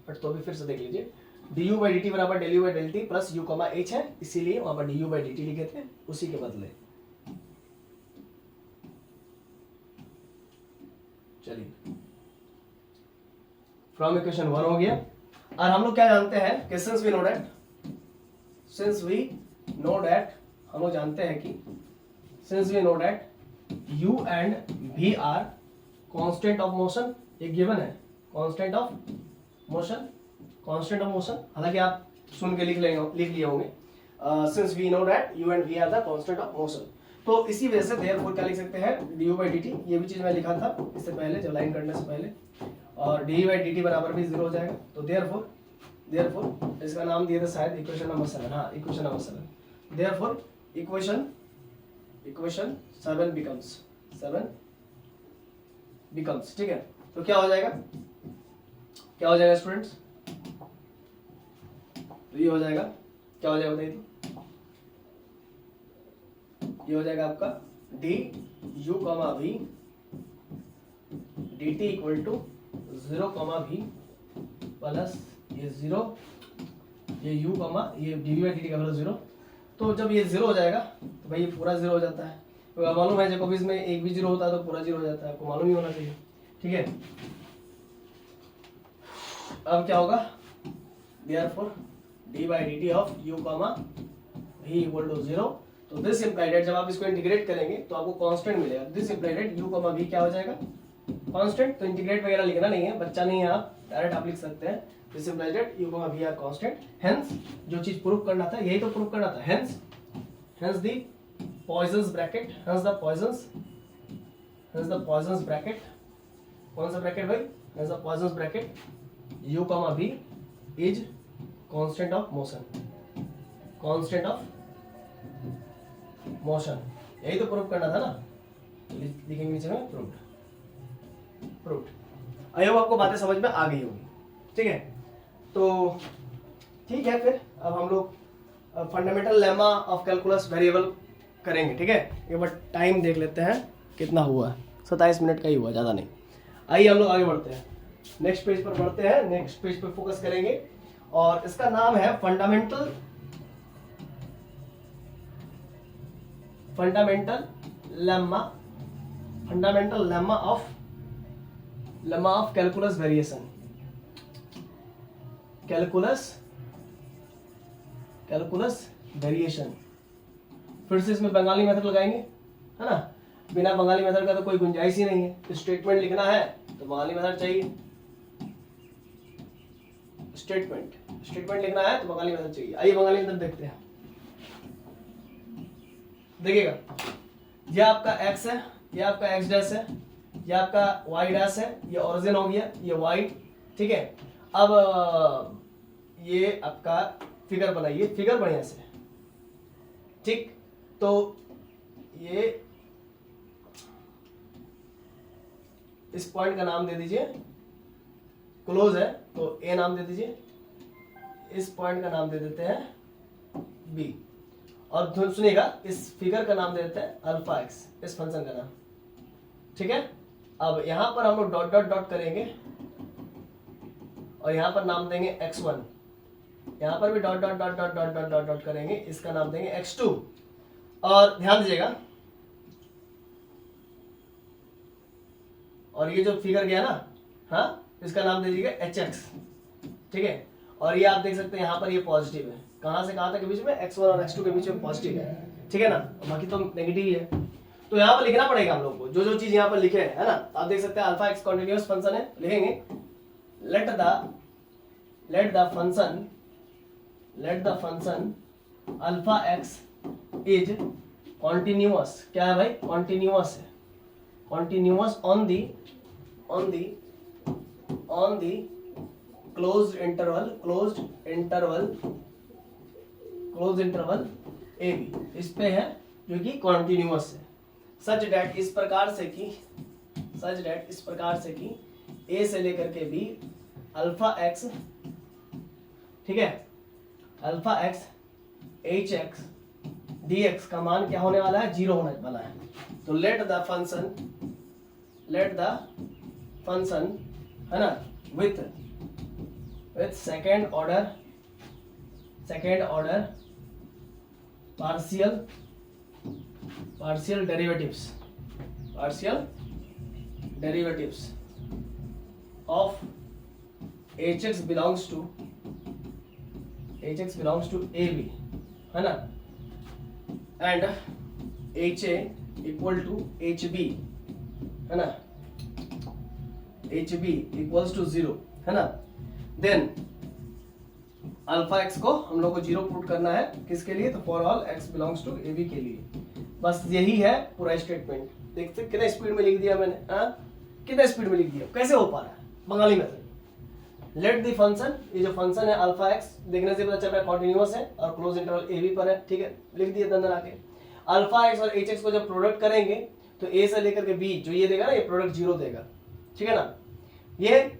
बट तो भी फिर से देख लीजिए। du बाई dt बराबर del u by del t plus u comma h है, इसीलिए वहां पर du बाई dt लिखे थे, उसी के बदले। चलिए फ्रॉम इक्वेशन 1 हो गया। और हम लोग क्या जानते हैं कि सिंस वी नो दैट हम लोग जानते हैं कि since we know that u and v are constant of motion, ये गिवन है, constant of motion, constant of motion. हालांकि आप सुन के लिख लिए होंगे, since we know that u and v are the constant of motion. तो इसी वजह से देयरफॉर क्या लिख सकते हैं du बाई dt, ये भी चीज मैं लिखा था इससे पहले, जब लाइन करने से पहले, और du बाई dt बराबर भी 0 हो जाएगा। तो देयरफॉर इसका नाम दिया था शायद इक्वेशन नंबर 7, हाँ equation number 7। Therefore equation 7 becomes, ठीक है। तो क्या हो जाएगा स्टूडेंट्स, तो ये हो जाएगा, क्या हो जाएगा बताइए, ये हो जाएगा आपका d u comma v d t equal to 0 comma v plus ये 0, ये u कॉमा ये डी बाई डी टी का वैल्यू 0। तो जब ये 0 हो जाएगा तो भाई ये पूरा 0 हो जाता है, तो मालूम है जैकोबिस में एक भी 0 होता है तो पूरा 0 हो जाता है, आपको मालूम ही होना चाहिए, ठीक है। अब क्या होगा, therefore d by d t of u comma v equal to 0। तो दिस इम्प्लाइड दैट जब आप इसको इंटीग्रेट करेंगे तो आपको कांस्टेंट मिलेगा। This implied that u comma v क्या हो जाएगा, कांस्टेंट। तो इंटीग्रेट वगैरह लिखना नहीं है, बच्चा नहीं है, आप डायरेक्ट आप लिख सकते हैं। This implies that u comma v are constant, hence जो चीज प्रूव करना था यही तो प्रूव करना था, hence the Poisson's bracket, hence the Poisson's bracket, कौन सा ब्रैकेट भाई, hence the Poisson's bracket u comma v is constant of motion, यही तो प्रूव करना था ना। तो लिखेंगे नीचे में प्रूव्ड। आई होप आपको बातें समझ में आ गई होगी, ठीक है। तो ठीक है, फिर अब हम लोग fundamental lemma of calculus variable करेंगे, ठीक है। एक बार टाइम देख लेते हैं कितना हुआ है, 27 मिनट का ही हुआ, ज़्यादा नहीं। आइए हम लोग आगे बढ़ते हैं, नेक्स्ट पेज पर बढ़ते हैं, नेक्स्ट पेज पर फोकस करेंगे और इसका नाम है fundamental lemma of calculus variation, calculus variation. फिर से इसमें बंगाली मेथड लगाएंगे, है ना, बिना बंगाली मेथड का तो कोई गुंजाइश ही नहीं है। स्टेटमेंट लिखना है तो बंगाली मेथड चाहिए, स्टेटमेंट लिखना है तो बंगाली मेथड चाहिए। आइए बंगाली मेथड देखते हैं, देखिएगा, ये आपका x है, ये आपका x डैश है, ये आपका y डैश है, ये ओरिजिन हो गया, ये y, ठीक है। अब ये आपका फिगर बनाइए, फिगर बढ़िया से, ठीक। तो ये इस पॉइंट का नाम दे दीजिए, क्लोज है तो a नाम दे दीजिए, इस पॉइंट का नाम दे देते हैं b, और सुनिएगा इस फिगर का नाम दे देते हैं अल्फा एक्स, इस फंक्शन का नाम, ठीक है। अब यहां पर हम लोग डॉट डॉट डॉट करेंगे और यहां पर नाम देंगे x1, यहां पर भी dot dot dot dot dot dot dot dot करेंगे, इसका नाम देंगे x2। और ध्यान दीजिएगा, और ये जो फिगर गया ना, हाँ, इसका नाम दे दीजिएगा hx, ठीक है। और ये आप देख सकते हैं यहाँ पर ये पॉजिटिव है, कहां से कहां तक के बीच में, x1 और x2 के बीच में पॉजिटिव है, ठीक है ना, बाकी तो नेगेटिव ही है। तो यहाँ पर लिखना पड़ेगा हम लोग को जो जो चीज यहाँ पर लिखे है ना। आप देख सकते हैं अल्फा एक्स कॉन्टिन्यूअस फंक्शन है, लिखेंगे let the function alpha x is continuous, क्या है भाई, कॉन्टिन्यूअस है, continuous on the closed interval a b, इस पे है जो कि कॉन्टिन्यूअस है, सच डेट इस प्रकार से कि ए से लेकर के बी अल्फा एक्स, ठीक है, alpha x h x d x का मान क्या होने वाला है, 0 होने वाला है। तो लेट द फंक्शन है ना, with second order partial derivatives of hx belongs to AB, है ना, and HA equal to HB, है ना, HB equals to 0, है ना, देन अल्फा एक्स को हम लोग को 0 पुट करना है, किसके लिए, तो for all x belongs to AB के लिए। बस यही है पूरा स्टेटमेंट। देखते कितना स्पीड में लिख दिया मैंने, कितना स्पीड में लिख दिया, कैसे हो पा रहा है, Bengali method. Late the function, ये जो फंक्शन है अल्फा एक्स, देखने से पता चल रहा है कॉन्टिन्यूअस है और क्लोज इंटरवल AB पर है, ठीक है, लिख दिया अंदर आके। अल्फा एक्स और HX को जब प्रोडक्ट करेंगे तो A से लेकर के B जो ये देगा ना, ये प्रोडक्ट 0 देगा, ठीक है ना, ये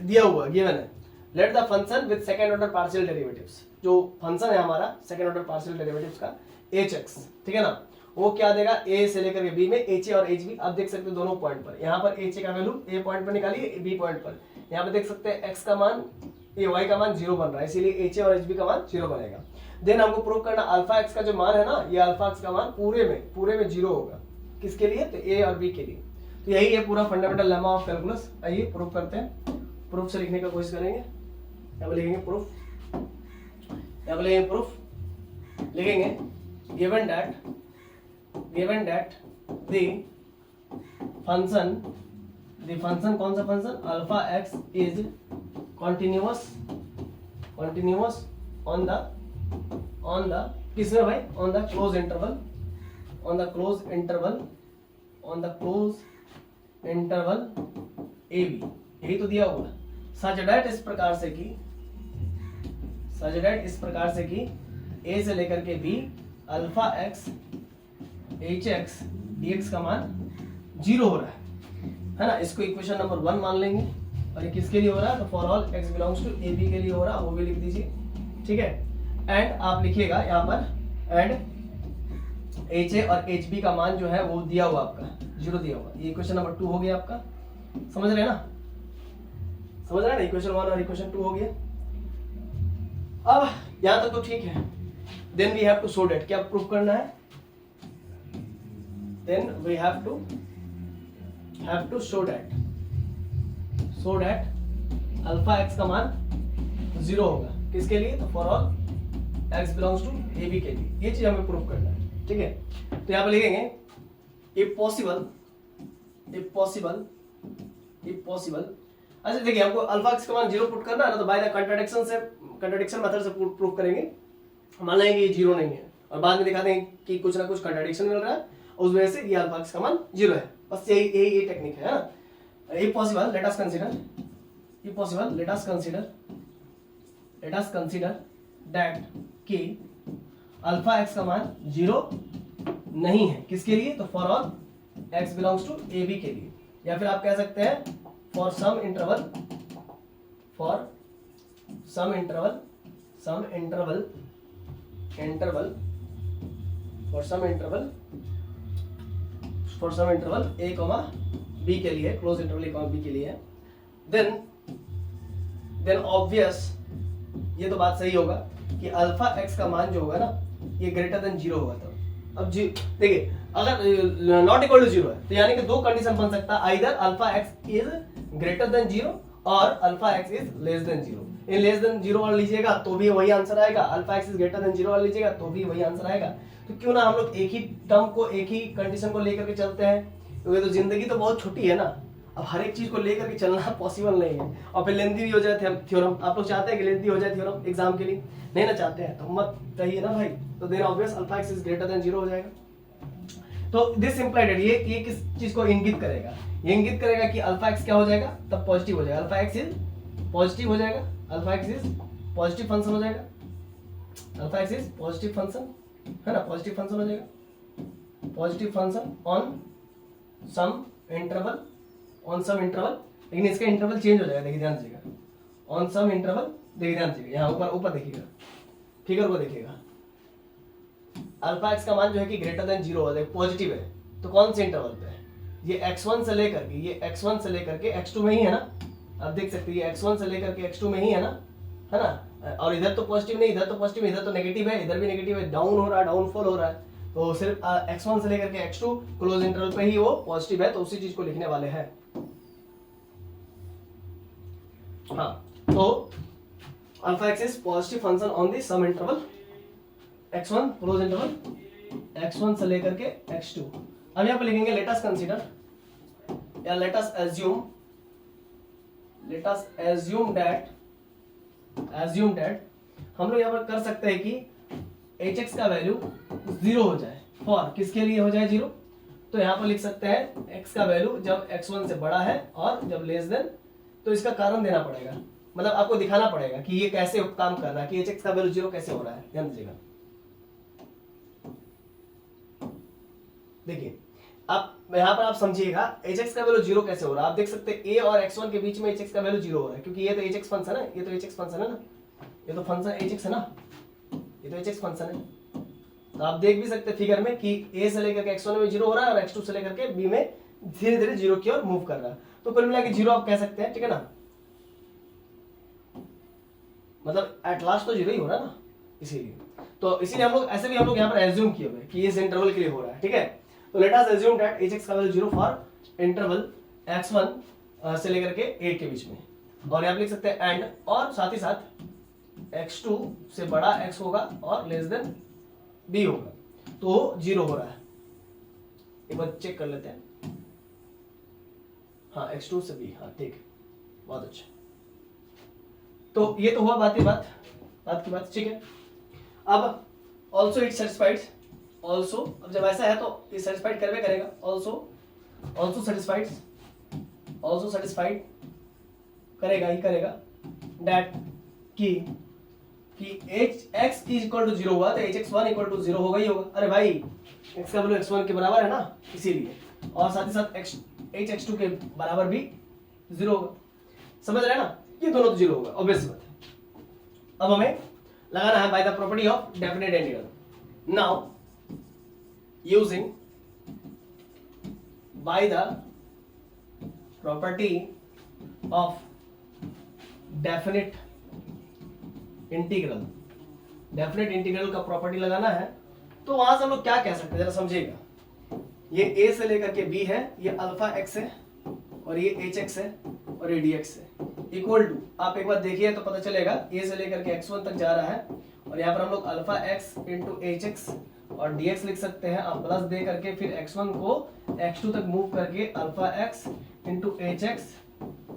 दिया हुआ गिवन है। Late the function with second order partial derivatives, जो फंक्शन है हमारा सेकंड ऑर्डर पार्शियल डेरिवेटिव्स का HX, ठीक है ना, वो क्या देगा, A से लेकर के B में HA और HB, आप देख सकते हो दोनों पॉइंट पर। यहाँ पर HA का वैल्यू A पॉइंट पर निकालिए, B पॉइंट पर, यहाँ पे देख सकते हैं X का मान, ये Y का मान 0 बन रहा है, इसीलिए HA और HB का मान 0 बनेगा। देन हमको प्रूव करना अल्फा एक्स का जो मान है ना, ये अल्फा एक्स का मान पूरे में 0 होगा, किसके लिए, तो A और B के लिए। तो यही है पूरा फंडामेंटल लेमा ऑफ कैलकुलस। आइए प्रूफ करते हैं, प्रूफ से लिखने का कोशिश करेंगे। यहाँ पे लिखेंगे प्रूफ, यहाँ पे लिखेंगे प्रूफ, लिखेंगे गिवन दैट the function कौन सा function, alpha x is continuous on the किसमें भाई, on the close interval AB, यही तो दिया हुआ। such that इस प्रकार से कि A से लेकर के B alpha x HX dx का मान 0 हो रहा है ना, इसको इक्वेशन नंबर 1 मान लेंगे। और ये किसके लिए हो रहा है, तो for all x belongs to AB के लिए हो रहा है, वो भी लिख दीजिए, ठीक है। एंड आप लिखिएगा यहाँ पर, एंड HA और HB का मान जो है वो दिया हुआ आपका 0 दिया हुआ। ये इक्वेशन नंबर 2 हो गया आपका, समझ रहे हैं ना, इक्वेशन 1 और इक्वेशन 2 हो गया। अब यहाँ तक तो ठीक है। Then we have to show that, क्या प्रूफ करना है, then we have to show that alpha x का मान 0 होगा, किसके लिए, तो for all x belongs to AB के लिए। ये चीज हमें प्रूफ करना है, ठीक है। तो यहाँ पे लिखेंगे if possible। अच्छा देखिए, हमको अल्फा एक्स का मान 0 पुट करना है ना, तो बाय द कंट्राडिक्शन मेथड से प्रूफ करेंगे। मान लेंगे ये 0 नहीं है और बाद में दिखा देंगे कि कुछ ना कुछ कंट्राडिक्शन मिल रहा है, उस वजह से ये अल्फा एक्स का मान 0 है। बस यही टेक्निक है ना। If possible, let us consider that कि अल्फा एक्स का मान 0 नहीं है, किसके लिए, तो for all x belongs to AB के लिए। या फिर आप कह सकते हैं for some interval A, B के लिए, क्लोज इंटरवल A, B के लिए। देन ऑब्वियस, ये तो बात सही होगा कि अल्फा एक्स का मान जो होगा ना, ये ग्रेटर देन 0 होगा। तो अब देखिए, अगर नॉट इक्वल टू 0 है तो यानी कि दो कंडीशन बन सकता है, either alpha x is greater than 0 और alpha x is less than 0। ये लेस देन 0 वाला लीजिएगा तो भी वही आंसर आएगा, alpha x is greater than 0 वाला लीजिएगा तो भी वही आंसर आएगा। तो क्यों ना हम लोग एक ही टर्म को, एक ही कंडीशन को लेकर के चलते हैं, क्योंकि तो जिंदगी तो बहुत छोटी है ना, अब हर एक चीज को लेकर के चलना पॉसिबल नहीं है। और फिर लेंथी भी हो जाए थ्योरम, आप लोग चाहते हैं कि लेंथी हो जाए थ्योरम एग्जाम के लिए, नहीं ना चाहते हैं तो मत कहिए ना भाई। तो then obvious alpha x is greater than 0 हो जाएगा। तो दिस इंप्लाइड, ये किस चीज को इंगित करेगा, ये इंगित करेगा कि अल्फा एक्स क्या हो जाएगा, तब पॉजिटिव हो जाएगा, अल्फा एक्स इज पॉजिटिव हो जाएगा, alpha x is positive function हो जाएगा, alpha x is positive function, है ना, पॉजिटिव फंक्शन हो जाएगा, positive function on some interval, लेकिन इसका इंटरवल चेंज हो जाएगा, देखिए ध्यान दीजिएगा, ऑन सम इंटरवल, देखिए ध्यान दीजिएगा, यहाँ ऊपर देखिएगा, फिगर को देखिएगा, अल्फा एक्स का मान जो है कि ग्रेटर देन 0 हो जाएगा, पॉजिटिव है, तो कौन से इंटरवल पे है, ये x1 से लेकर के x2 में ही है ना, आप देख सकते हैं x1 से लेकर के x2 में ही है ना, और इधर तो पॉजिटिव नहीं, इधर तो पॉजिटिव, इधर तो नेगेटिव है, इधर भी नेगेटिव है, डाउन हो रहा है, डाउनफॉल हो रहा है, तो सिर्फ x1 से लेकर के x2 क्लोज इंटरवल पे ही वो पॉजिटिव है, तो उसी चीज को लिखने वाले हैं। हाँ, तो alpha x is positive function on the some interval x1 close interval x1 से लेकर के x2। अब यहाँ पे लिखेंगे लेट अस कंसीडर या लेट अस एज्यूम दैट हम लोग यहाँ पर कर सकते हैं कि hx का वैल्यू 0 हो जाए। फॉर किसके लिए हो जाए 0? तो यहाँ पर लिख सकते हैं x का वैल्यू जब x1 से बड़ा है और जब लेस देन, तो इसका कारण देना पड़ेगा, मतलब आपको दिखाना पड़ेगा कि ये कैसे काम कर रहा है, कि hx का वैल्यू 0 कैसे हो रहा है। ध्यान दीजिएगा, देखिए आप यहाँ पर आप समझिएगा hx का वैल्यू 0 कैसे हो रहा है। आप देख सकते हैं a और x1 के बीच में hx का वैल्यू 0 हो रहा है, क्योंकि ये तो hx फंक्शन है, ये तो hx फंक्शन है ना, ये तो फंक्शन hx है ना, ये तो hx फंक्शन है। तो आप देख भी सकते हैं फिगर में कि a से लेकर के x1 में 0 हो रहा है और x2 से लेकर के b में धीरे धीरे 0 की ओर मूव कर रहा है। तो कुल मिला के 0 आप कह सकते हैं, ठीक है ना, मतलब एट लास्ट तो 0 ही हो रहा है ना, इसीलिए। तो इसीलिए हम लोग ऐसे भी हम लोग यहाँ पर एज्यूम किए हुए कि इस इंटरवल के लिए हो रहा है, ठीक है। तो late us assume that hx का वैल्यू 0 फॉर इंटरवल x1 से लेकर के 8 के बीच में, और यहाँ पे लिख सकते हैं एंड, और साथ ही साथ x2 से बड़ा x होगा और लेस देन b होगा, तो 0 हो रहा है। एक बार चेक कर लेते हैं, हाँ x2 से b, हाँ ठीक, बहुत अच्छा। तो ये तो हुआ बात की बात, ठीक है। अब ऑल्सो इट सेटिस्फाइड, ऑल्सो अब जब ऐसा है तो ये सेटिस्फाइड करवे करेगा, ऑल्सो सेटिस्फाइड करेगा ही करेगा दैट कि x इज इक्वल टू 0 हुआ तो hx1 इक्वल टू 0 होगा ही होगा। अरे भाई x का वैल्यू x1 के बराबर है ना, इसीलिए, और साथ ही साथ hx2 के बराबर भी 0 होगा। समझ रहे हैं ना, ये दोनों तो 0 होगा, ऑब्वियस बात है। अब हमें लगाना है by the property of definite integral. Now using by the property of definite integral का प्रॉपर्टी लगाना है, तो वहां से हम लोग क्या कह सकते हैं जरा समझिएगा। ये a से लेकर के b है, ये अल्फा x है, और ये hx है, और ये dx है, इक्वल टू, आप एक बार देखिए तो पता चलेगा a से लेकर के x1 तक जा रहा है, और यहाँ पर हम लोग अल्फा x इंटू hx और dx लिख सकते हैं। आप प्लस दे करके फिर x1 को x2 तक मूव करके alpha x into hx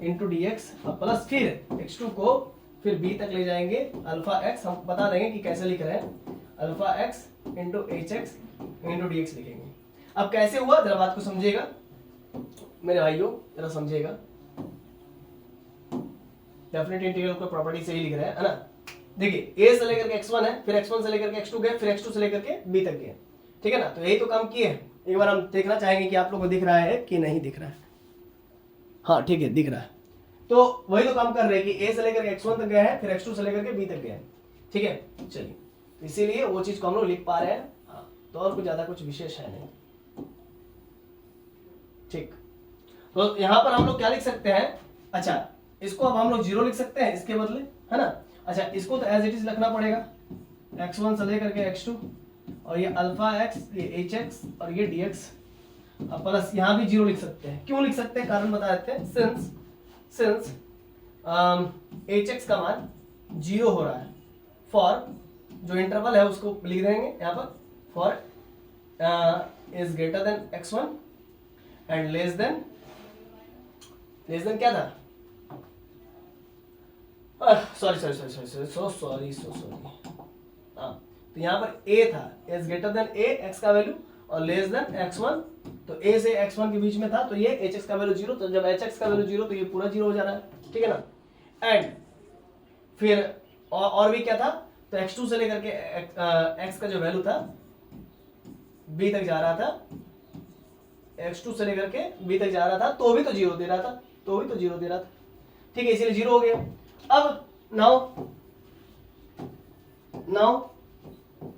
into dx, और प्लस फिर x2 को फिर b तक ले जाएंगे, अल्फा x हम बता देंगे कि कैसे लिख रहे हैं, alpha x into hx into dx लिखेंगे। अब कैसे हुआ जरा बात को समझिएगा मेरे भाइयों, जरा समझिएगा। डेफिनेट इंटीग्रल को प्रॉपर्टी से ही लिख रहे हैं, है ना। देखिए a से लेकर के x1 है, फिर x1 से लेकर के x2 गए, फिर x2 से लेकर के b तक गए, ठीक है ना। तो यही तो काम किए हैं। एक बार हम देखना चाहेंगे कि आप लोगों को दिख रहा है कि नहीं दिख रहा है। हाँ ठीक है, दिख रहा है। तो वही तो काम कर रहे हैं कि a से लेकर के x1 तक गए हैं, फिर x2 से लेकर के b तक गए हैं, ठीक है। चलिए, इसीलिए वो चीज को हम लोग लिख पा रहे हैं। हाँ, तो और कुछ ज्यादा कुछ विशेष है नहीं, ठीक। तो यहाँ पर हम लोग क्या लिख सकते हैं, अच्छा इसको अब हम लोग 0 लिख सकते हैं इसके बदले, है ना। अच्छा इसको तो एज इट इज रखना पड़ेगा, x1 से लेकर के x2, और ये अल्फा x, ये hx और ये dx, अब प्लस यहाँ भी 0 लिख सकते हैं। क्यों लिख सकते हैं, कारण बता देते हैं। सिंस hx का मान 0 हो रहा है फॉर, जो इंटरवल है उसको लिख देंगे यहाँ पर, for is greater then x1 and less than क्या था, सॉरी हाँ, तो यहाँ पर a था, is greater then a, x का वैल्यू, और लेस देन x1, तो a से x1 के बीच में था, तो ये hx का वैल्यू 0, तो जब hx का वैल्यू 0 तो ये पूरा 0 हो जा रहा है, ठीक है ना। एंड फिर और भी क्या था, तो x2 से लेकर के x का जो वैल्यू था b तक जा रहा था, x2 से लेकर के b तक जा रहा था, तो भी तो 0 दे रहा था, ठीक है, इसीलिए 0 हो गया। अब नाउ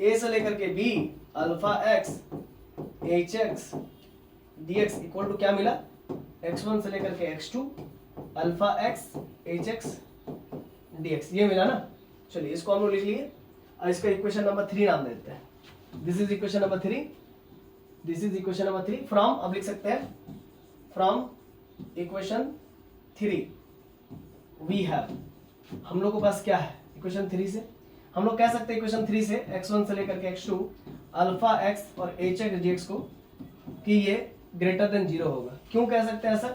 a से लेकर के b अल्फा x hx dx equal to क्या मिला, x1 से लेकर के x2 alpha x h x d x, ये मिला ना। चलिए इसको हम लोग लिख लिए और इसका इक्वेशन नंबर 3 नाम देते हैं। This is equation number 3, this is equation number 3 from, अब लिख सकते हैं फ्रॉम इक्वेशन 3 वी हैव, हम लोग के पास क्या है इक्वेशन 3 से, हम लोग कह सकते हैं इक्वेशन 3 से x1 से लेकर के x2 अल्फा x और एच एक्स डी एक्स को कि ये ग्रेटर देन 0 होगा। क्यों कह सकते हैं ऐसा,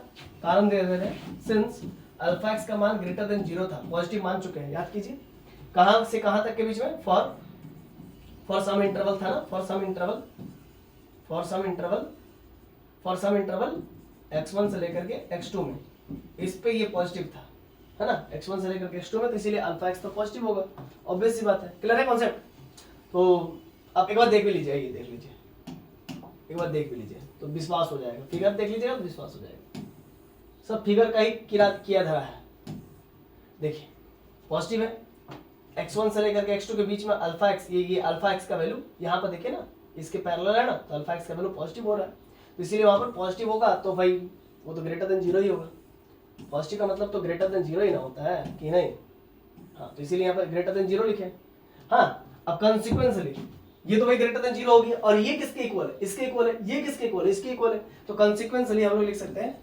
कारण दे रहे हैं, सिंस अल्फा x का मान ग्रेटर देन 0 था, पॉजिटिव मान चुके हैं, याद कीजिए कहां से कहां तक के बीच में, फॉर सम इंटरवल था ना, फॉर सम इंटरवल x1 से लेकर के x2 में, इस पे ये पॉजिटिव था, है ना, x1 से लेकर के x2 में, तो इसीलिए अल्फा x तो पॉजिटिव होगा, ऑब्वियस सी बात है। क्लियर है कॉन्सेप्ट? तो आप एक बार देख भी लीजिए, ये देख लीजिए, एक बार देख भी लीजिए तो विश्वास हो जाएगा, फिगर देख लीजिएगा तो विश्वास हो जाएगा, सब फिगर का ही किया धरा है। देखिए पॉजिटिव है, x1 से लेकर के x2 के बीच में अल्फा x, ये अल्फा x का वैल्यू यहाँ पर देखिए ना, इसके पैरेलल है ना, तो अल्फा x का वैल्यू पॉजिटिव हो रहा है, तो इसीलिए वहां पर पॉजिटिव होगा, तो भाई वो तो ग्रेटर देन 0 ही होगा। पॉजिटिव का मतलब तो ग्रेटर देन 0 ही ना होता है कि नहीं, हाँ, तो इसीलिए यहाँ पर ग्रेटर देन 0 लिखे। हाँ, अब कंसिक्वेंसली ये तो भाई ग्रेटर देन 0 होगी, और ये किसके इक्वल है, इसके इक्वल है, ये किसके इक्वल है, इसके इक्वल है, तो कंसिक्वेंसली हम लोग लिख सकते हैं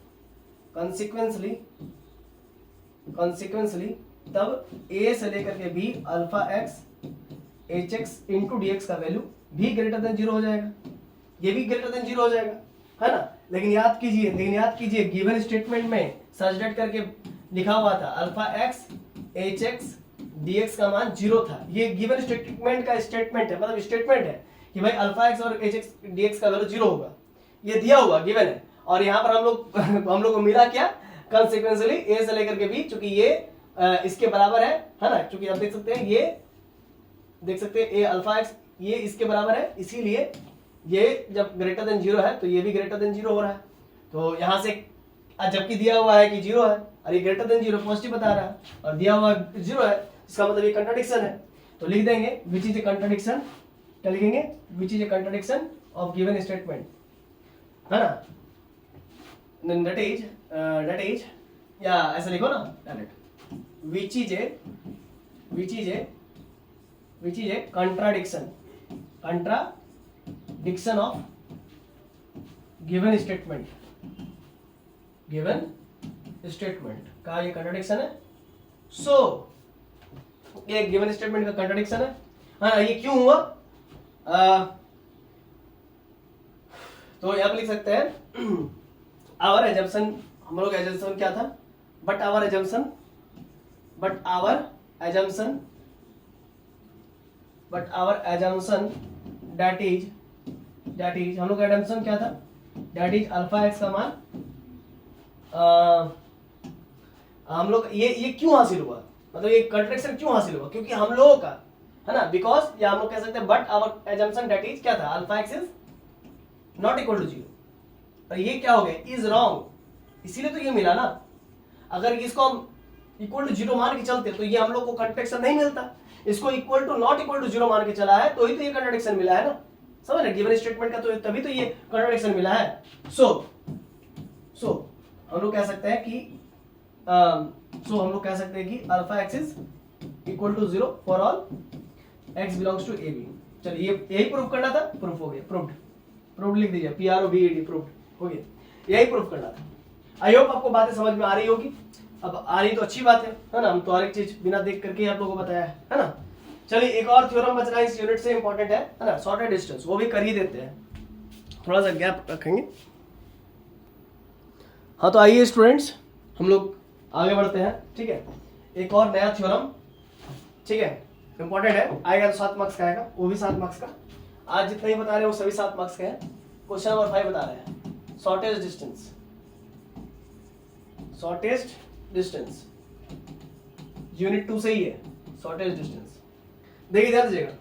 कंसिक्वेंसली तब a से लेकर के b अल्फा x H x into D x का वैल्यू भी ग्रेटर देन 0 हो जाएगा, ये भी ग्रेटर देन 0 हो जाएगा, है ना। लेकिन याद कीजिए गिवन स्टेटमेंट में सच डेट करके लिखा हुआ था alpha x h x d x का मान 0 था, ये गिवन स्टेटमेंट का स्टेटमेंट है, मतलब स्टेटमेंट है कि भाई अल्फा एक्स और एच एक्स डी एक्स का वैल्यू 0 होगा, ये दिया हुआ गिवन है, और यहाँ पर हम लोग को मिला क्या, कंसिक्वेंसली a से लेकर के b, चूंकि ये इसके बराबर है ना, चूंकि आप देख सकते हैं, ये देख सकते हैं a अल्फा एक्स ये इसके बराबर है, इसीलिए ये जब ग्रेटर देन 0 है तो ये भी ग्रेटर देन 0 हो रहा है, तो यहाँ से जबकि दिया हुआ है कि 0 है और ये ग्रेटर देन 0 पॉजिटिव बता रहा है, और दिया हुआ 0 है, इसका मतलब ये कंट्राडिक्शन है, तो लिख देंगे विच इज ए कंट्राडिक्शन, क्या लिखेंगे, which is a contradiction of given statement, है ना, दैट इज या ऐसा लिखो ना direct, which is a contradiction of given statement का ये contradiction है, so ये given statement का contradiction है, हाँ, ये क्यों हुआ, तो यहाँ पे लिख सकते हैं our assumption, हम लोग assumption क्या था, but our assumption that is हम लोग का assumption क्या था, that is अल्फा x का मान, हम लोग ये क्यों हासिल हुआ, मतलब ये कंट्रडिक्शन क्यों हासिल हुआ, क्योंकि हम लोगों का, है ना, बिकॉज या हम लोग कह सकते हैं but our assumption that is क्या था, अल्फा x is not equal to 0, और ये क्या हो गया, इज रॉन्ग, इसीलिए तो ये मिला ना, अगर इसको हम इक्वल टू 0 मान के चलते तो ये हम लोग को कंट्रडिक्शन नहीं मिलता, इसको equal to not equal to 0 मान के चला है तो ही तो ये कंट्रडिक्शन मिला है ना, समझ रहे, गिवन स्टेटमेंट का तो तभी तो ये कंट्रडिक्शन मिला है। सो हम लोग कह सकते हैं कि alpha x is equal to 0 for all x belongs to a b. चलिए ये यही प्रूफ करना था, प्रूफ हो गया, प्रूफ लिख दीजिए, PROVED प्रूफ हो गया, यही प्रूफ करना था। आई होप आपको बातें समझ में आ रही होगी, अब आ रही तो अच्छी बात है ना, हम तो हर एक चीज बिना देख करके आप लोगों को बताया है ना। चलिए एक और थ्योरम बच रहा है इस यूनिट से, इंपॉर्टेंट है ना, शॉर्टेड डिस्टेंस, वो भी कर ही देते हैं, थोड़ा सा गैप रखेंगे। हाँ तो आइए स्टूडेंट्स हम लोग आगे बढ़ते हैं, ठीक है, एक और नया थ्योरम, ठीक है, इंपॉर्टेंट है, आएगा तो 7 मार्क्स का आएगा, वो भी 7 मार्क्स का, आज जितना ही बता रहे हैं वो सभी 7 मार्क्स के हैं। क्वेश्चन नंबर 5 बता रहे हैं, शॉर्टेस्ट डिस्टेंस यूनिट 2 से ही है, शॉर्टेस्ट डिस्टेंस। देखिए ध्यान दीजिएगा,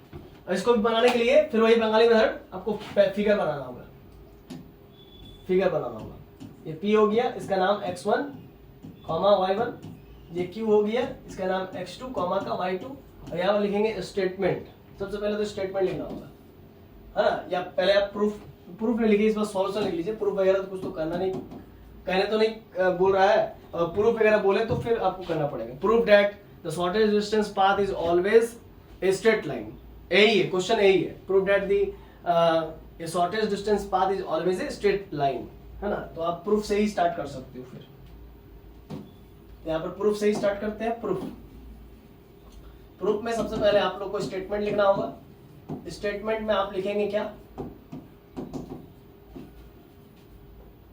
इसको भी बनाने के लिए फिर वही बंगाली मेथड, आपको फिगर बनाना होगा, ये P हो गया, इसका नाम x1 y1, ये Q हो गया, इसका नाम x2 का y2, और यहाँ पर लिखेंगे स्टेटमेंट। सबसे पहले तो स्टेटमेंट लिखना होगा, है ना, या पहले आप प्रूफ में लिखिए, इस बार सॉल्यूशन लिख लीजिए, प्रूफ वगैरह तो कुछ तो करना नहीं, कहने तो नहीं बोल रहा है, प्रूफ वगैरह बोले तो फिर आपको करना पड़ेगा। Proof that the shortest distance path is always a straight line, यही है क्वेश्चन, यही है। Proof that the shortest distance path is always a straight line, है ना। तो आप प्रूफ से ही स्टार्ट कर सकते हो। फिर यहाँ पर प्रूफ से ही स्टार्ट करते हैं। प्रूफ में सबसे पहले आप लोग को स्टेटमेंट लिखना होगा। स्टेटमेंट में आप लिखेंगे क्या,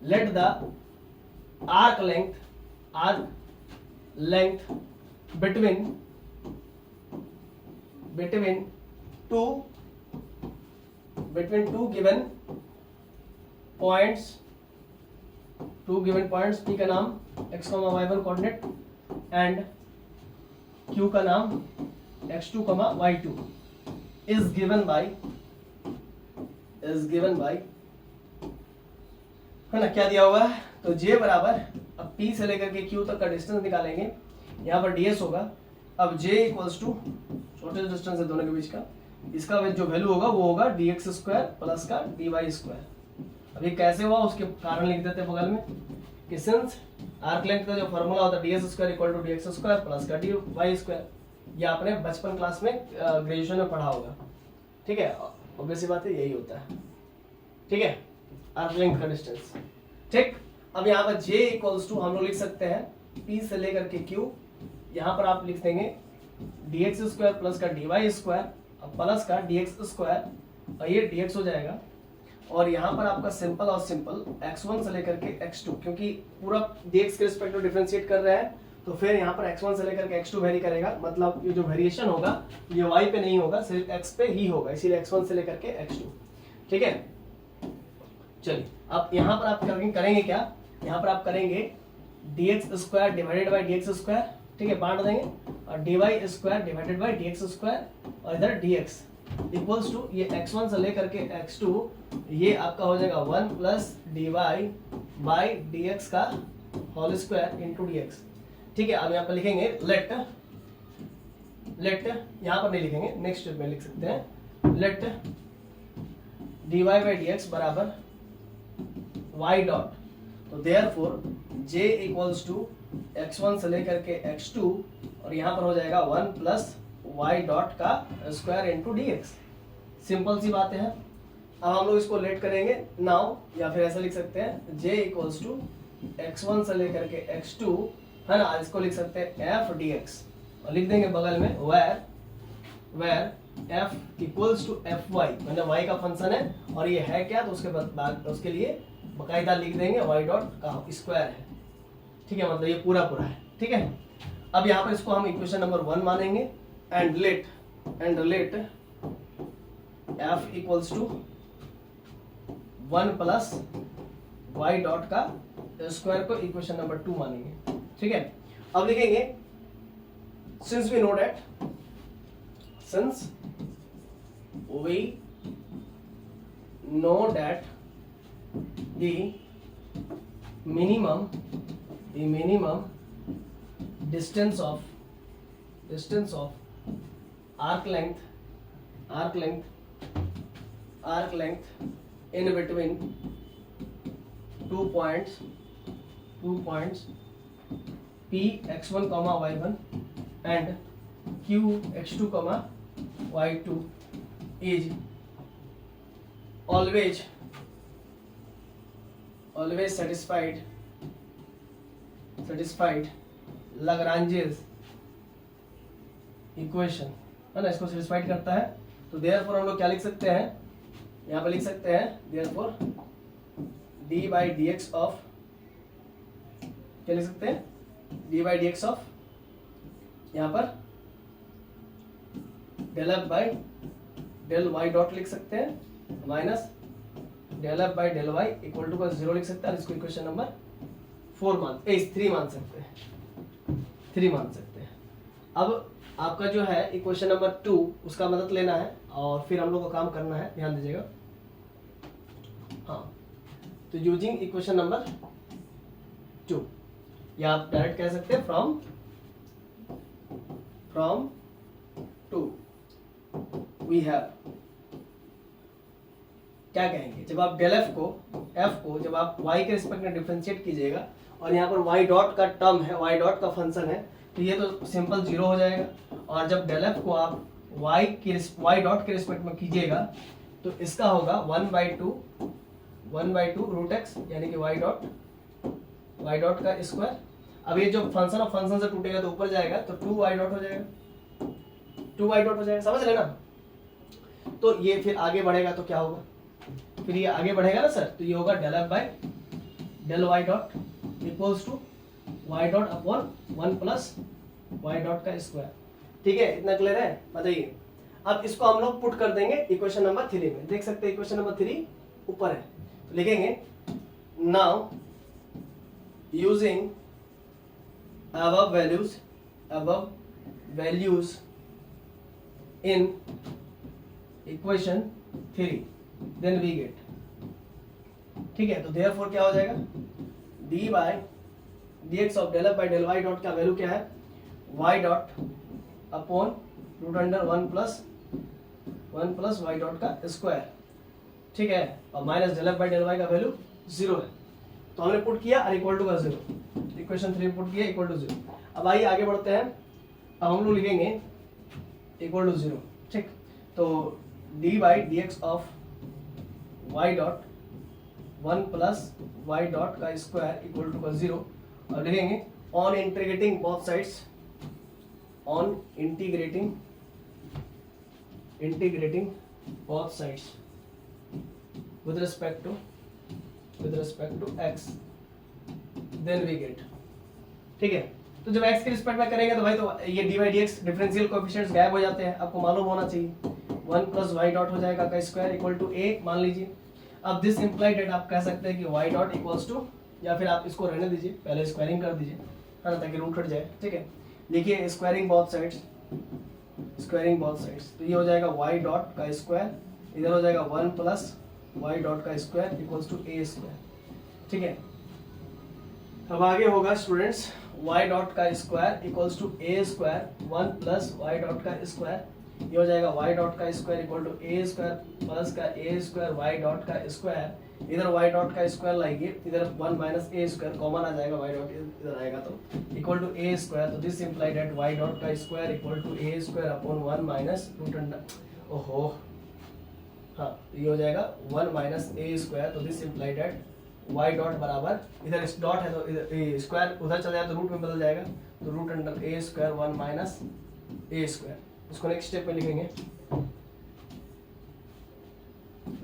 let the arc length between two given points, P का नाम x, y1 coordinate and q का नाम x2, y2 is given by, है ना, क्या दिया होगा, तो j बराबर, अब p से लेकर के q तक का डिस्टेंस निकालेंगे, यहाँ पर ds होगा। अब j equals to shortest distance है दोनों के बीच का, इसका जो वैल्यू होगा वो होगा dx स्क्वायर प्लस का dy स्क्वायर। अब ये कैसे हुआ उसके कारण लिख देते हैं बगल में कि सिंस आर्क लेंथ का जो फॉर्मूला होता है ds square equal to dx square plus का dy स्क्वायर, ये आपने बचपन क्लास में ग्रेजुएशन में पढ़ा होगा, ठीक है। ऑब्वियस बात है यही होता है, ठीक है, आर्क लेंथ का डिस्टेंस, ठीक। अब यहाँ पर j इक्वल्स टू हम लोग लिख सकते हैं p से लेकर के q, यहाँ पर आप लिख देंगे dx स्क्वायर प्लस का dy स्क्वायर प्लस का dx स्क्वायर, और ये dx हो जाएगा। और यहाँ पर आपका सिंपल और सिंपल x1 से लेकर के x2, क्योंकि पूरा dx के रिस्पेक्ट में डिफरेंशिएट कर रहे हैं तो फिर यहाँ पर x1 से लेकर के x2 वेरी करेगा, मतलब ये जो वेरिएशन होगा ये y पे नहीं होगा, सिर्फ x पे ही होगा, इसीलिए x1 से लेकर के x2, ठीक है। चलिए अब यहाँ पर आप करेंगे क्या, यहाँ पर आप करेंगे dx square divided by dx square, ठीक है, बांट देंगे, और dy square divided by dx square, और इधर dx इक्वल्स टू ये x1 से लेकर के x2, ये आपका हो जाएगा 1 प्लस dy बाई dx का होल स्क्वायर इंटू dx, ठीक है। अब यहाँ पर लिखेंगे लेट यहाँ पर नहीं लिखेंगे, नेक्स्ट स्टेप में लिख सकते हैं, लेट dy बाई dx बराबर y डॉट, तो therefore j equals to x1 से लेकर के x2, और यहाँ पर हो जाएगा 1 प्लस y डॉट का स्क्वायर इंटू dx। सिंपल सी बात है। अब हम लोग इसको लेट करेंगे नाउ, या फिर ऐसा लिख सकते हैं j इक्वल्स टू x1 से लेकर के x2, है ना, इसको लिख सकते हैं f dx, और लिख देंगे बगल में where f equals to fy, मतलब y का फंक्शन है और ये है क्या, तो उसके बाद उसके लिए बकायदा लिख देंगे y डॉट का स्क्वायर है, ठीक है, मतलब ये पूरा है, ठीक है। अब यहाँ पर इसको हम इक्वेशन नंबर 1 मानेंगे and let f equals to 1 plus y dot का स्क्वायर को इक्वेशन नंबर 2 मानेंगे, ठीक है। अब लिखेंगे since we know that the minimum distance of arc length in between two points P x1, y1 and Q x2, y2 is always satisfied Lagrange's equation, है ना, इसको सेटिस्फाइड करता है। तो देयरफॉर हम लोग क्या लिख सकते हैं, यहाँ पर लिख सकते हैं therefore d by dx of, क्या लिख सकते हैं, d बाई dx ऑफ, यहाँ पर del f by del y dot लिख सकते हैं, minus del f by del y equal to का 0 लिख सकते हैं, और इसको इक्वेशन नंबर 3 मान सकते हैं। अब आपका जो है इक्वेशन नंबर 2 उसका मदद लेना है और फिर हम लोग को काम करना है, ध्यान दीजिएगा। हाँ, तो यूजिंग इक्वेशन नंबर 2, या आप डायरेक्ट कह सकते हैं फ्रॉम 2 वी हैव, क्या कहेंगे, जब आप डेल एफ को जब आप y के रिस्पेक्ट में डिफरेंशिएट कीजिएगा और यहाँ पर वाई डॉट का टर्म है, वाई डॉट का फंक्शन है, तो ये तो सिंपल 0 हो जाएगा। और जब डेल एफ को आप वाई डॉट के रिस्पेक्ट में कीजिएगा तो इसका होगा 1/2 रूट एक्स, यानी कि वाई डॉट का स्क्वायर। अब ये जो फंक्शन ऑफ फंक्शन से टूटेगा तो ऊपर जाएगा, तो 2y डॉट हो जाएगा, 2y डॉट हो जाएगा, समझ रहे ना। तो ये फिर आगे बढ़ेगा तो क्या होगा, फिर ये आगे बढ़ेगा ना सर, तो ये होगा del f by del y dot equals to y dot upon 1 plus y dot का स्क्वायर। ठीक है, इतना क्लियर है, बताइए। अब इसको हम लोग पुट कर देंगे इक्वेशन नंबर 3 में, देख सकते हैं इक्वेशन नंबर 3 ऊपर है, तो लिखेंगे now using above values in equation 3 then we get, ठीक है। तो therefore क्या हो जाएगा, d by dx of del f by del y dot का वैल्यू क्या है, y dot upon root under 1 plus y dot का स्क्वायर, ठीक है, और minus del f by del y का वैल्यू 0 है। तो हमने पुट किया और इक्वल टू का 0, इक्वेशन 3 पुट किया इक्वल टू 0। अब आइए आगे बढ़ते हैं, अब हम लोग लिखेंगे इक्वल टू 0, ठीक। तो d by d x of y dot 1 plus y dot का स्क्वायर इक्वल टू का 0, और लिखेंगे on integrating both sides, on integrating both sides with respect to x then we get, ठीक है। तो जब x के रिस्पेक्ट में करेंगे तो भाई तो ये dy dx डिफरेंशियल कोएफिशिएंट्स गायब हो जाते हैं, आपको मालूम होना चाहिए। 1 प्लस वाई डॉट हो जाएगा का स्क्वायर इक्वल टू a मान लीजिए। अब दिस इंप्लाइड दैट आप कह सकते हैं कि y डॉट इक्वल्स टू, या फिर आप इसको रहने दीजिए, पहले स्क्वायरिंग कर दीजिए, है ना, ताकि रूट हट जाए, ठीक है। देखिए स्क्वायरिंग बोथ साइड्स, तो ये हो जाएगा y डॉट का स्क्वायर, इधर हो जाएगा 1 प्लस वाई डॉट का square equals to a square, ठीक है। अब आगे होगा स्टूडेंट्स y डॉट का square equals to a square 1 plus y dot का स्क्वायर, ये हो जाएगा y डॉट का square equal to a square plus का a स्क्वायर y डॉट का स्क्वायर, इधर y डॉट का स्क्वायर लाइए, इधर 1 माइनस a स्क्वायर कॉमन आ जाएगा, y डॉट इधर आएगा तो इक्वल टू a स्क्वायर, तो this implied that y dot का square equal to a square upon 1 minus root under, ओहो हाँ, ये हो जाएगा 1 माइनस a स्क्वायर, तो this implied that y dot बराबर, इधर इस डॉट है तो इधर स्क्वायर उधर चला जाए तो रूट में बदल जाएगा, तो root under a square 1 minus a square. इसको नेक्स्ट स्टेप में लिखेंगे,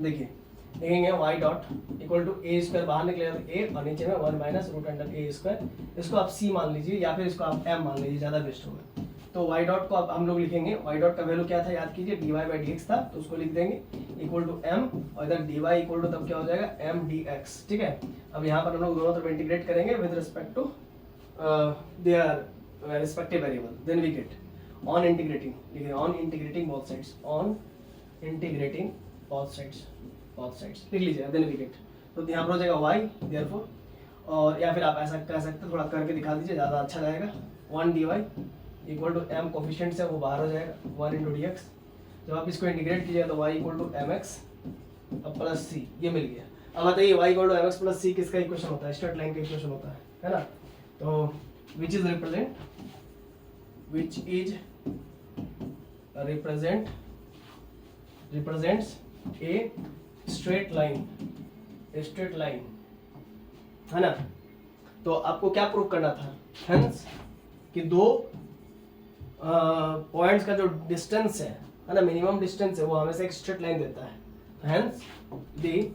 देखिए लिखेंगे y dot equal to a square, बाहर निकलेगा तो a और नीचे में 1 minus root under a square, इसको आप c मान लीजिए या फिर इसको आप m मान लीजिए, ज़्यादा बेस्ट होगा। तो y डॉट को अब हम लोग लिखेंगे, y डॉट का वैल्यू क्या था याद कीजिए, dy बाई dx था, तो उसको लिख देंगे इक्वल टू m, और इधर dy इक्वल टू तब क्या हो जाएगा m dx, ठीक है। अब यहाँ पर हम लोग दोनों तरफ इंटीग्रेट करेंगे with respect to their respective variable, then we get on integrating, लिखिए on integrating both sides, on integrating both sides लिख लीजिए, देन वी गेट। तो यहाँ पर हो जाएगा y देयरफॉर, और या फिर आप ऐसा कह सकते हैं, थोड़ा करके दिखा दीजिए, ज़्यादा अच्छा रहेगा। 1 dy equal to m coefficients है वो बाहर हो जाएगा 1 इंटू डी एक्स, जब आप इसको इंटीग्रेट कीजिएगा तो y equal to m x plus c, ये मिल गया। अब बताइए y equal to m x plus c किसका इक्वेशन होता है, स्ट्रेट लाइन का इक्वेशन होता है ना। तो which is represents a straight line, है ना। तो आपको क्या प्रूव करना था, हेंस कि दो पॉइंट्स का जो डिस्टेंस है ना, मिनिमम डिस्टेंस है, वो हमेशा एक स्ट्रेट लाइन देता है। हेंस द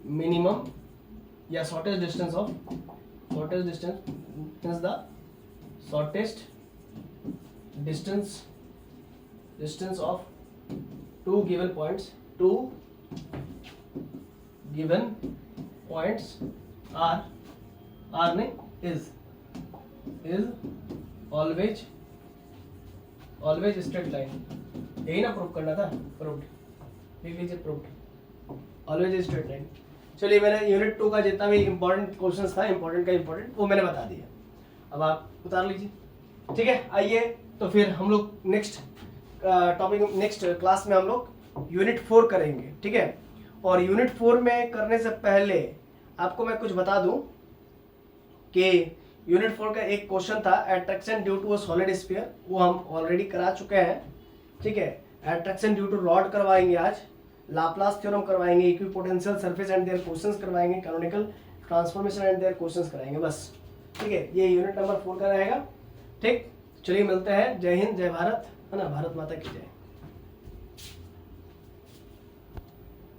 मिनिमम या shortest distance of two given points are नहीं is always straight line, यही ना प्रूव करना था, प्रूव्ड, लिख लीजिए प्रूव्ड, ऑलवेज स्ट्रेट लाइन। चलिए मैंने यूनिट 2 का जितना भी इंपॉर्टेंट क्वेश्चंस था, इंपॉर्टेंट वो मैंने बता दिया, अब आप उतार लीजिए, ठीक है। आइए तो फिर हम लोग नेक्स्ट टॉपिक, नेक्स्ट क्लास में हम लोग यूनिट 4 करेंगे, ठीक है। और यूनिट 4 में करने से पहले आपको मैं कुछ बता दूं कि यूनिट 4 का एक क्वेश्चन था attraction due to a solid sphere, वो हम ऑलरेडी करा चुके हैं। ठीक है, अट्रैक्शन ड्यू टू रॉड करवाएंगे आज, लाप्लास थ्योरम करवाएंगे, equipotential surface and their questions करवाएंगे, canonical transformation and their questions कराएंगे बस। ठीक है, ये यूनिट नंबर 4 का रहेगा। ठीक, चलिए मिलते हैं। जय हिंद, जय भारत, है ना, भारत माता की जय।